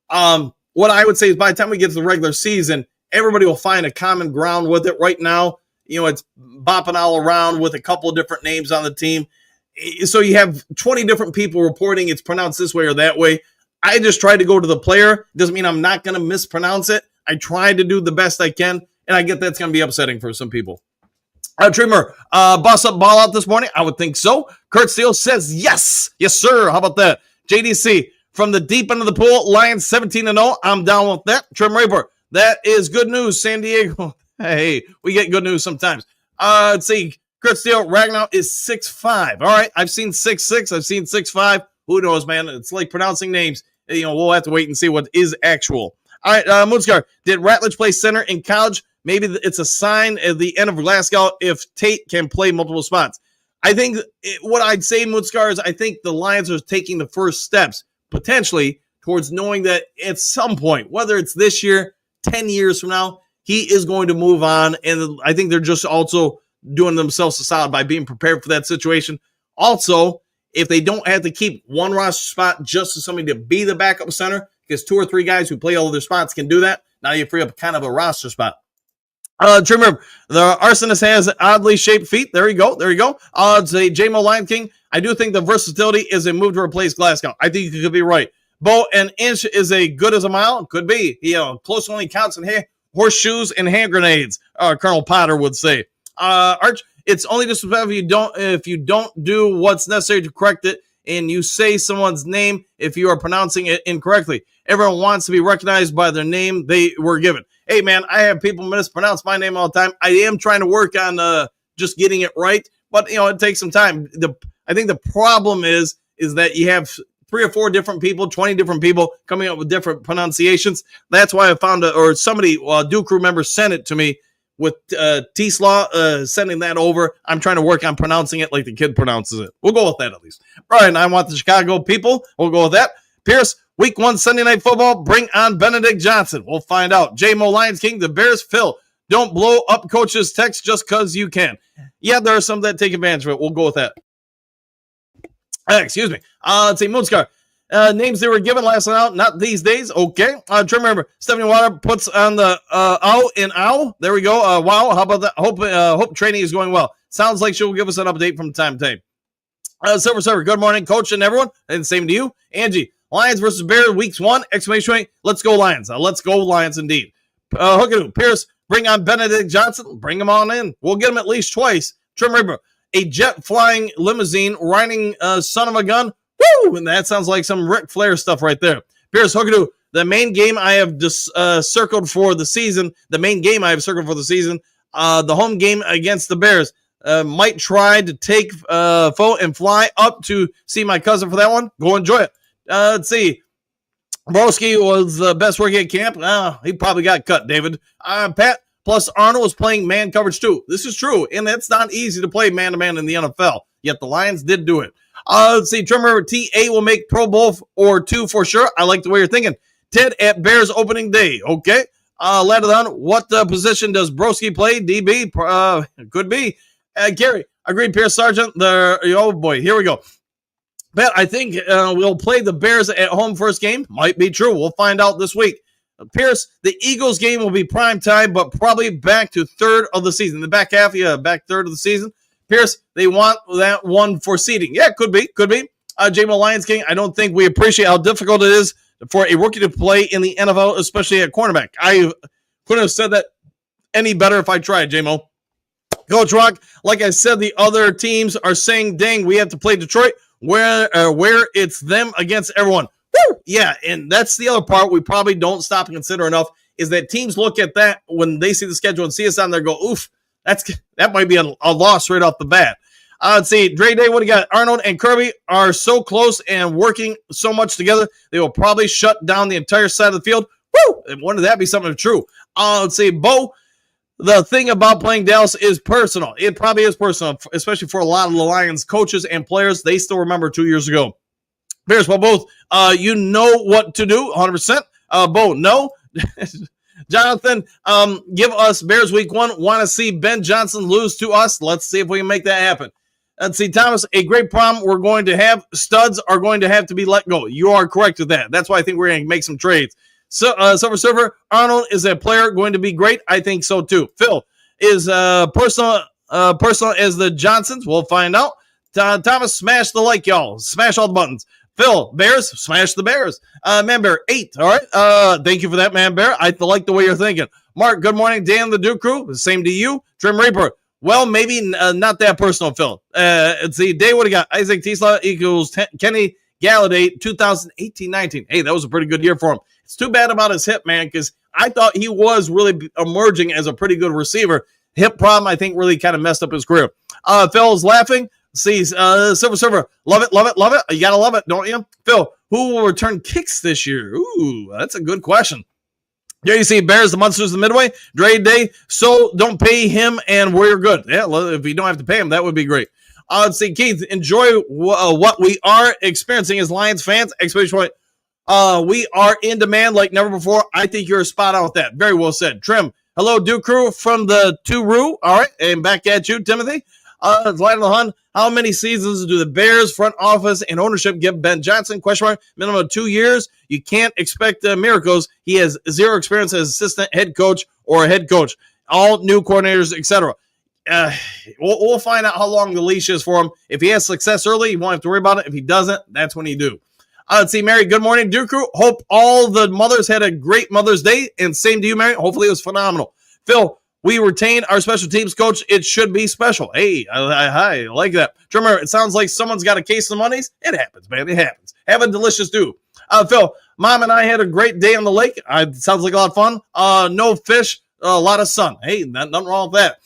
What I would say is by the time we get to the regular season, everybody will find a common ground with it. Right now, it's bopping all around with a couple of different names on the team. So you have 20 different people reporting it's pronounced this way or that way. I just try to go to the player. Doesn't mean I'm not going to mispronounce it. I try to do the best I can, and I get that's going to be upsetting for some people. Trimmer, boss up ball out this morning? I would think so. Kurt Steele says yes. Yes, sir. How about that? JDC, from the deep end of the pool, Lions 17-0. I'm down with that. Trim Raper, that is good news. San Diego. Hey, we get good news sometimes. Let's see. Kurt Steele, Ragnar is 6'5". All right, I've seen 6'6". I've seen 6'5". Who knows, man? It's like pronouncing names. We'll have to wait and see what is actual. All right, Moonscar, did Ratledge play center in college? Maybe it's a sign at the end of Glasgow if Tate can play multiple spots. I think what I'd say, Moonscar, is I think the Lions are taking the first steps, potentially, towards knowing that at some point, whether it's this year, 10 years from now, he is going to move on. And I think they're just also doing themselves a solid by being prepared for that situation. Also, if they don't have to keep one roster spot just for somebody to be the backup center, because 2 or 3 guys who play all of their spots can do that, now you free up kind of a roster spot. Trimmer, the Arsonist has oddly shaped feet. There you go. I'd say J-Mo Lion King. I do think the versatility is a move to replace Glasgow. I think you could be right. Bo, an inch is a good as a mile? Could be. Close only counts in horseshoes and hand grenades, Colonel Potter would say. Arch, it's only disrespectful if you don't do what's necessary to correct it, and you say someone's name if you are pronouncing it incorrectly. Everyone wants to be recognized by their name they were given. Hey, man, I have people mispronounce my name all the time. I am trying to work on just getting it right, but, it takes some time. I think the problem is that you have 3 or 4 different people, 20 different people coming up with different pronunciations. That's why I found somebody, Duke crew member sent it to me with T-Slaw sending that over. I'm trying to work on pronouncing it like the kid pronounces it. We'll go with that at least. Brian, I want the Chicago people. We'll go with that. Pierce, Week 1 Sunday Night Football, bring on Benedict Johnson. We'll find out. J-Mo Lions King, the Bears, Phil. Don't blow up coach's text just because you can. Yeah, there are some that take advantage of it. We'll go with that. Excuse me. Let's see, Moonscar. Names they were given last night out, not these days. Okay. Trim remember, Stephanie Water puts on the ow in ow. There we go. Wow. How about that? Hope training is going well. Sounds like she'll give us an update from time to time. Silver Server, good morning, coach and everyone. And same to you. Angie, Lions versus Bears, weeks 1, exclamation point. Let's go Lions. Let's go Lions indeed. Hookadoo, Pierce, bring on Benedict Johnson. Bring him on in. We'll get him at least twice. Trim River, a jet flying limousine riding son of a gun. Woo! And that sounds like some Ric Flair stuff right there. Pierce Hookadoo, the main game I have just circled for the season. The home game against the Bears. Might try to take phone and fly up to see my cousin for that one. Go enjoy it. Let's see. Broski was the best working at camp. He probably got cut, David. Pat, plus Arnold was playing man coverage too. This is true, and it's not easy to play man-to-man in the NFL, yet the Lions did do it. Let's see. Trimmer, TA will make Pro Bowl or 2 for sure. I like the way you're thinking. Ted at Bears opening day. Okay. Ladadon, what position does Broski play? DB? Could be. Gary, agreed. Pierce Sargent. Oh, boy. Here we go. Bet I think we'll play the Bears at home first game. Might be true. We'll find out this week. Pierce, the Eagles game will be prime time, but probably back to third of the season. The back half, back third of the season. Pierce, they want that one for seeding. Yeah, could be. J-Mo Lions King, I don't think we appreciate how difficult it is for a rookie to play in the NFL, especially at cornerback. I couldn't have said that any better if I tried, J-Mo. Coach Rock, like I said, the other teams are saying, dang, we have to play Detroit where it's them against everyone. Woo! Yeah, and that's the other part we probably don't stop and consider enough is that teams look at that when they see the schedule and see us on there go, oof, that might be a loss right off the bat. Let's see. Dre Day, what do you got? Arnold and Kirby are so close and working so much together, they will probably shut down the entire side of the field. Woo! And wouldn't that be something true? Let's see. Bo, the thing about playing Dallas is personal. It probably is personal, especially for a lot of the Lions coaches and players. They still remember 2 years ago. Bears, well, both, you know what to do, 100%. Bo, no. Jonathan, give us Bears week 1. Want to see Ben Johnson lose to us? Let's see if we can make that happen. Let's see, Thomas, a great problem we're going to have. Studs are going to have to be let go. You are correct with that. That's why I think we're going to make some trades. So, Silver Server, Arnold is a player going to be great. I think so too. Phil is personal as the Johnsons. We'll find out. Thomas, smash the like, y'all. Smash all the buttons. Phil, Bears, smash the Bears. Man Bear, 8. All right. Thank you for that, Man Bear. I like the way you're thinking. Mark, good morning. Dan, the Duke crew. Same to you. Trim Reaper. Well, maybe not that personal, Phil. It's the day. What do you got? Isaac Tesla equals Kenny Galladay, 2018-19. Hey, that was a pretty good year for him. It's too bad about his hip, man, because I thought he was really emerging as a pretty good receiver. Hip problem, I think, really kind of messed up his career. Phil's laughing. See, Silver Server, love it, love it, love it. You got to love it, don't you? Phil, who will return kicks this year? Ooh, that's a good question. There you see Bears, the Munsters, the Midway, Dre Day. So don't pay him and we're good. Yeah, if you don't have to pay him, that would be great. Let's see, Keith, enjoy what we are experiencing as Lions fans. Exclamation point. We are in demand like never before. I think you're spot on with that. Very well said. Trim, hello, Duke crew from the Two-Roo. All right, and back at you, Timothy. Light of the Hun, how many seasons do the Bears front office and ownership give Ben Johnson? Question mark. Minimum of 2 years. You can't expect miracles. He has zero experience as assistant head coach or a head coach. All new coordinators, etc. We'll find out how long the leash is for him. If he has success early, you won't have to worry about it. If he doesn't, that's when you do. Let's see, Mary. Good morning, Duke crew. Hope all the mothers had a great Mother's Day, and same to you, Mary. Hopefully it was phenomenal. Phil, we retain our special teams coach. It should be special. Hey, I like that. Remember, it sounds like someone's got a case of monies. It happens, man. It happens. Have a delicious do. Phil, Mom and I had a great day on the lake. Sounds like a lot of fun. No fish, a lot of sun. Hey, nothing wrong with that.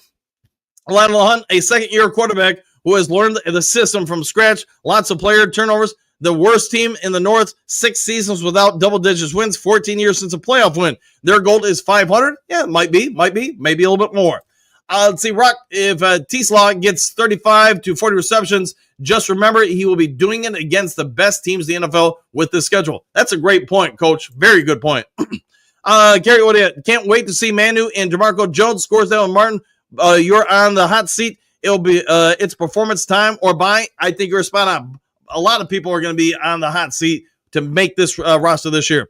Lionel Hunt, a second-year quarterback who has learned the system from scratch. Lots of player turnovers. The worst team in the North, 6 seasons without double-digit wins, 14 years since a playoff win. Their goal is 500. Yeah, might be, maybe a little bit more. Let's see, Rock, if T-Slaw gets 35 to 40 receptions, just remember he will be doing it against the best teams in the NFL with the schedule. That's a great point, Coach. Very good point. Gary, what do you can't wait to see Manu and DeMarco Jones, Scoresdale and Martin. You're on the hot seat. It'll be it's performance time or buy. I think you're spot on. A lot of people are going to be on the hot seat to make this roster this year.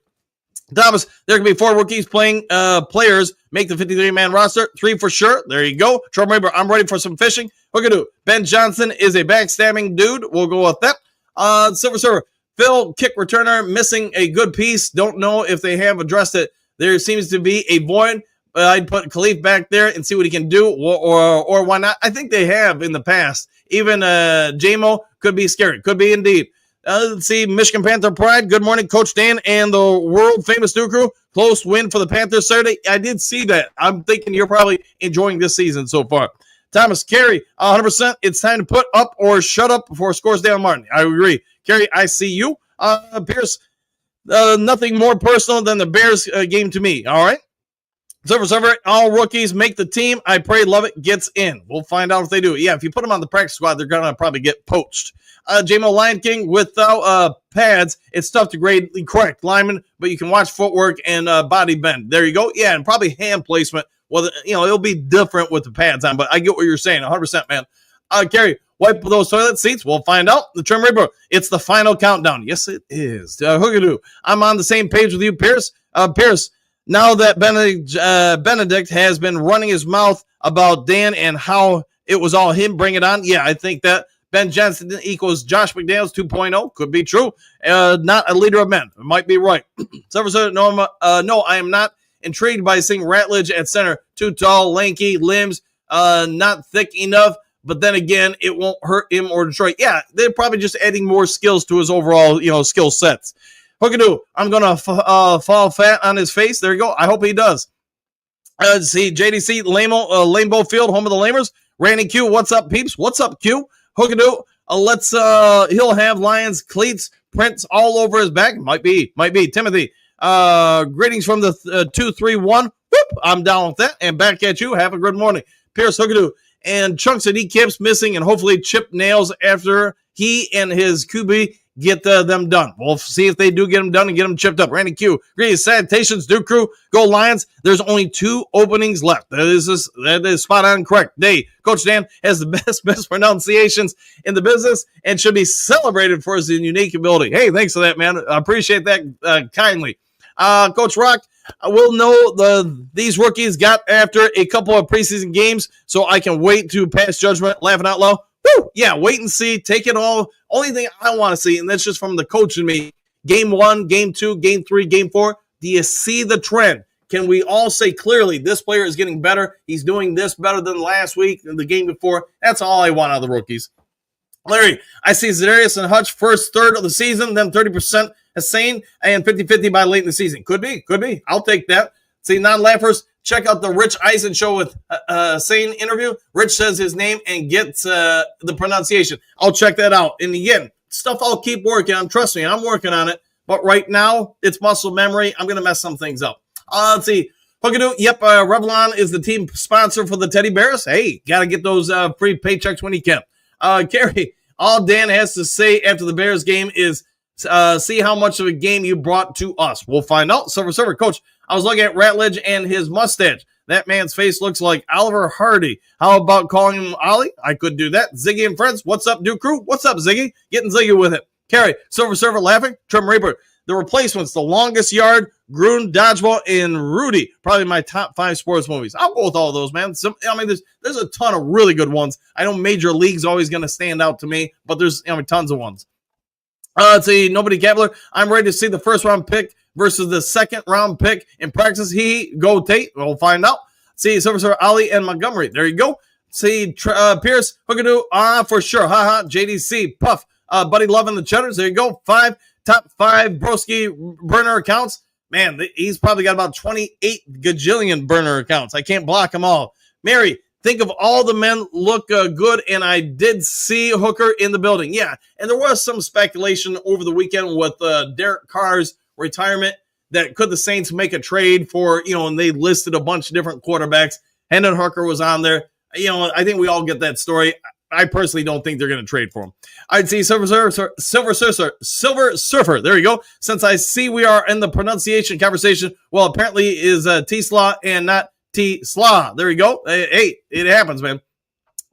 Thomas, there can be 4 rookies playing players make the 53-man roster. 3 for sure. There you go. Trouble Raber, I'm ready for some fishing. What can do? Ben Johnson is a backstabbing dude. We'll go with that. Silver Server, Phil, kick returner, missing a good piece. Don't know if they have addressed it. There seems to be a void. I'd put Khalif back there and see what he can do, or why not? I think they have in the past. Even JMO could be scary. Could be indeed. Let's see, Michigan Panther Pride. Good morning, Coach Dan and the world-famous Duke crew. Close win for the Panthers Saturday. I did see that. I'm thinking you're probably enjoying this season so far. Thomas, Carey, 100%. It's time to put up or shut up before Scoresdale Martin. I agree. Carey, I see you. Pierce, nothing more personal than the Bears game to me. All right. Silver Server, all rookies make the team. I pray Lovett gets in. We'll find out if they do. Yeah, if you put them on the practice squad, they're going to probably get poached. JMO Lion King, without pads, it's tough to grade correct lineman, but you can watch footwork and body bend. There you go. Yeah, and probably hand placement. Well, it'll be different with the pads on, but I get what you're saying, 100%, man. Gary, wipe those toilet seats. We'll find out. The Trim Reaper, it's the final countdown. Yes, it is. Hookadoo, I'm on the same page with you, Pierce. Pierce, now that Benedict has been running his mouth about Dan and how it was all him, bring it on. Yeah, I think that Ben Johnson equals Josh McDaniels 2.0. Could be true. Not a leader of men. It might be right. No, I am not intrigued by seeing Ratledge at center. Too tall, lanky, limbs, not thick enough. But then again, it won't hurt him or Detroit. Yeah, they're probably just adding more skills to his overall, skill sets. Hookadoo, I'm going to fall fat on his face. There you go. I hope he does. See, JDC, Lambeau Field, home of the Lamers. Randy Q, what's up, peeps? What's up, Q? Hookadoo, he'll have Lions cleats, prints all over his back. Might be. Timothy, greetings from the 231. Whoop, I'm down with that. And back at you. Have a good morning. Pierce, Hookadoo, and chunks of kneecaps missing and hopefully chipped nails after he and his QB get them done. We'll see if they do get them done and get them chipped up. Randy Q, greetings, salutations, Duke Crew, go Lions. There's only 2 openings left. That is spot on correct. Coach Dan has the best pronunciations in the business and should be celebrated for his unique ability. Hey, thanks for that, man. I appreciate that kindly. Coach Rock, I will know these rookies got after a couple of preseason games, so I can wait to pass judgment, laughing out loud. Woo! Yeah, wait and see. Take it all. Only thing I want to see, and that's just from the coach and me, game 1, game 2, game 3, game 4, do you see the trend? Can we all say clearly this player is getting better? He's doing this better than last week and the game before. That's all I want out of the rookies. Larry, I see Za'Darius and Hutch first third of the season, then 30% Hussein, and 50-50 by late in the season. Could be. I'll take that. See, non-laughers, check out the Rich Eisen show with Hussein interview. Rich says his name and gets the pronunciation. I'll check that out. And again, stuff I'll keep working on. Trust me, I'm working on it. But right now, it's muscle memory. I'm going to mess some things up. Let's see. Hookadoo, yep, Revlon is the team sponsor for the Teddy Bears. Hey, got to get those free paychecks when you can. Kerry, all Dan has to say after the Bears game is see how much of a game you brought to us. We'll find out. Server, Coach, I was looking at Ratledge and his mustache. That man's face looks like Oliver Hardy. How about calling him Ollie? I could do that. Ziggy and friends, what's up, Duke Crew? What's up, Ziggy? Getting Ziggy with it. Kerry, Server, laughing. Trim Reaper, the replacements, the longest yard, Grun, Dodgeball, and Rudy. Probably my top 5 sports movies. I'll go with all those, man. There's a ton of really good ones. I know Major League's always going to stand out to me, but there's tons of ones. Let's see, nobody Gabler. I'm ready to see the first round pick versus the second round pick in practice. Go Tate. We'll find out. See, Server, Ali, and Montgomery. There you go. See, Pierce, Hookadoo, for sure. JDC, Puff, Buddy loving the Cheddars. There you go. Top 5 Broski burner accounts. Man, he's probably got about 28 gajillion burner accounts. I can't block them all. Mary, think of all the men look good, and I did see Hooker in the building. Yeah, and there was some speculation over the weekend with Derek Carr's retirement that could the Saints make a trade for, and they listed a bunch of different quarterbacks. Hendon Hooker was on there. I think we all get that story. I personally don't think they're going to trade for him. I'd see Silver Surfer. There you go. Since I see we are in the pronunciation conversation, well, apparently is T-Slaw and not T-Slaw. There you go. Hey, it happens, man.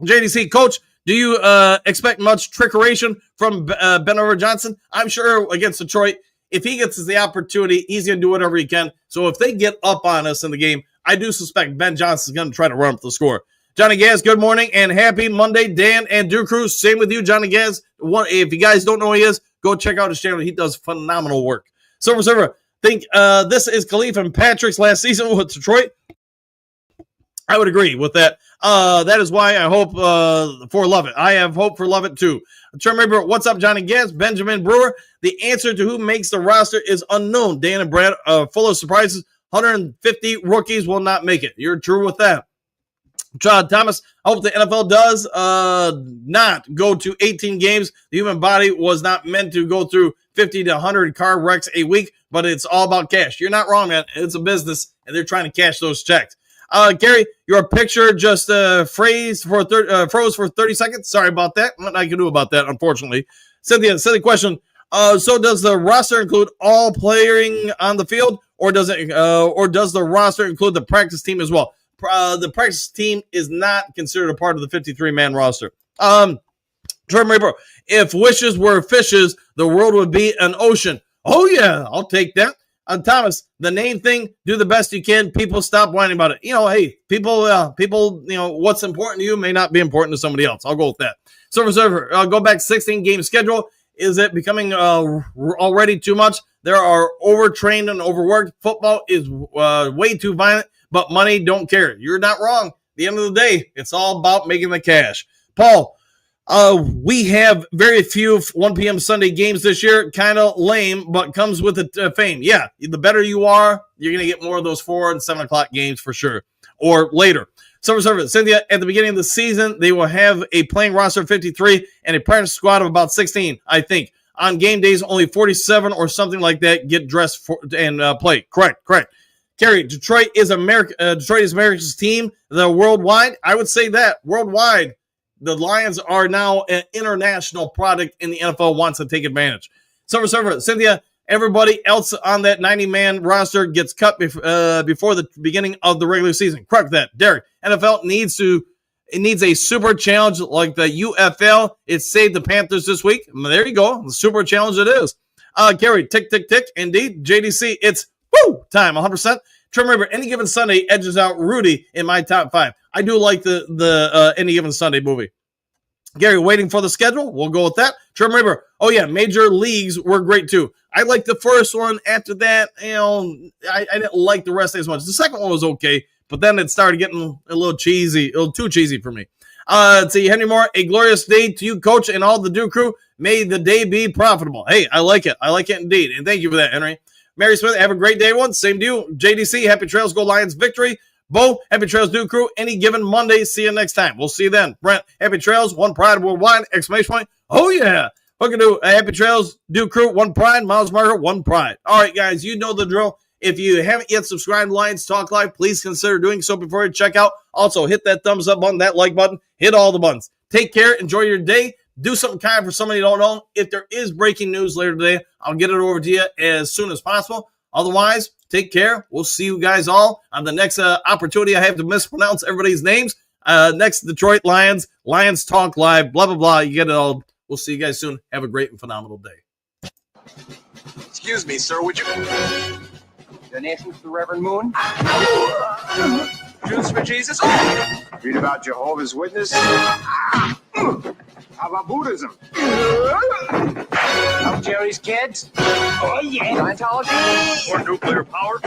JDC, Coach, do you expect much trickeration from Ben Johnson? I'm sure against Detroit, if he gets the opportunity, he's going to do whatever he can. So if they get up on us in the game, I do suspect Ben Johnson's going to try to run up the score. Johnny Gaz, good morning and happy Monday, Dan and Duke Crew. Same with you, Johnny Gaz. If you guys don't know who he is, go check out his channel. He does phenomenal work. Server, think this is Khalif and Patrick's last season with Detroit. I would agree with that. That is why I hope for Lovett. I have hope for Lovett too. Remember, what's up, Johnny Gaz? Benjamin Brewer. The answer to who makes the roster is unknown. Dan and Brad, full of surprises. 150 rookies will not make it. You're true with that. Thomas, I hope the NFL does not go to 18 games. The human body was not meant to go through 50 to 100 car wrecks a week, but it's all about cash. You're not wrong, man. It's a business, and they're trying to cash those checks. Gary, your picture just froze for 30 seconds. Sorry about that. Nothing I can do about that, unfortunately. Cynthia, silly question. So does the roster include all playing on the field, or does the roster include the practice team as well? The practice team is not considered a part of the 53-man roster. Trevor Reaper, if wishes were fishes, the world would be an ocean. Oh, yeah, I'll take that. Thomas, the name thing, do the best you can. People stop whining about it. Hey, people, what's important to you may not be important to somebody else. I'll go with that. Server, go back 16-game schedule. Is it becoming already too much? There are overtrained and overworked. Football is way too violent. But money don't care. You're not wrong. At the end of the day, it's all about making the cash. Paul, we have very few 1 p.m. Sunday games this year. Kind of lame, but comes with the fame. Yeah, the better you are, you're going to get more of those 4 and 7 o'clock games for sure. Or later. Server, Cynthia, at the beginning of the season, they will have a playing roster of 53 and a practice squad of about 16, I think. On game days, only 47 or something like that get dressed and play. Correct. Kerry, Detroit is America's team. The worldwide, I would say that worldwide, The Lions are now an international product, and the NFL wants to take advantage. Server, Cynthia, everybody else on that 90-man roster gets cut before the beginning of the regular season. Correct that. Derek, NFL needs a super challenge like the UFL. It saved the Panthers this week. There you go. The super challenge it is. Gary, tick, tick, tick. Indeed. JDC, it's woo time, 100%. Trim River, Any Given Sunday edges out Rudy in my top 5. I do like the Any Given Sunday movie. Gary, waiting for the schedule. We'll go with that. Trim River, oh yeah, Major Leagues were great too. I liked the first one. After that, I didn't like the rest as much. The second one was okay, but then it started getting a little too cheesy for me. Let's see, Henry Moore, a glorious day to you, Coach, and all the Duke crew. May the day be profitable. Hey, I like it. I like it indeed. And thank you for that, Henry. Mary Smith, have a great day, everyone. Same to you. JDC, happy trails, go Lions victory. Bo, happy trails, Duke crew. Any given Monday. See you next time. We'll see you then. Brent, happy trails, one pride worldwide, exclamation point. Oh, yeah. Hookadoo, happy trails, Duke crew, one pride. Miles Marker, one pride. All right, guys, you know the drill. If you haven't yet subscribed to Lions Talk Live, please consider doing so before you check out. Also, hit that thumbs up button, that like button. Hit all the buttons. Take care. Enjoy your day. Do something kind for somebody you don't know. If there is breaking news later today, I'll get it over to you as soon as possible. Otherwise, take care. We'll see you guys all on the next opportunity. I have to mispronounce everybody's names. Next, Detroit Lions, Lions Talk Live, blah, blah, blah. You get it all. We'll see you guys soon. Have a great and phenomenal day. Excuse me, sir. Would you... Donations to the Reverend Moon? Jews for Jesus? Read about Jehovah's Witness? How about Buddhism? Help Jerry's kids? Oh, yeah. Scientology? Or nuclear power?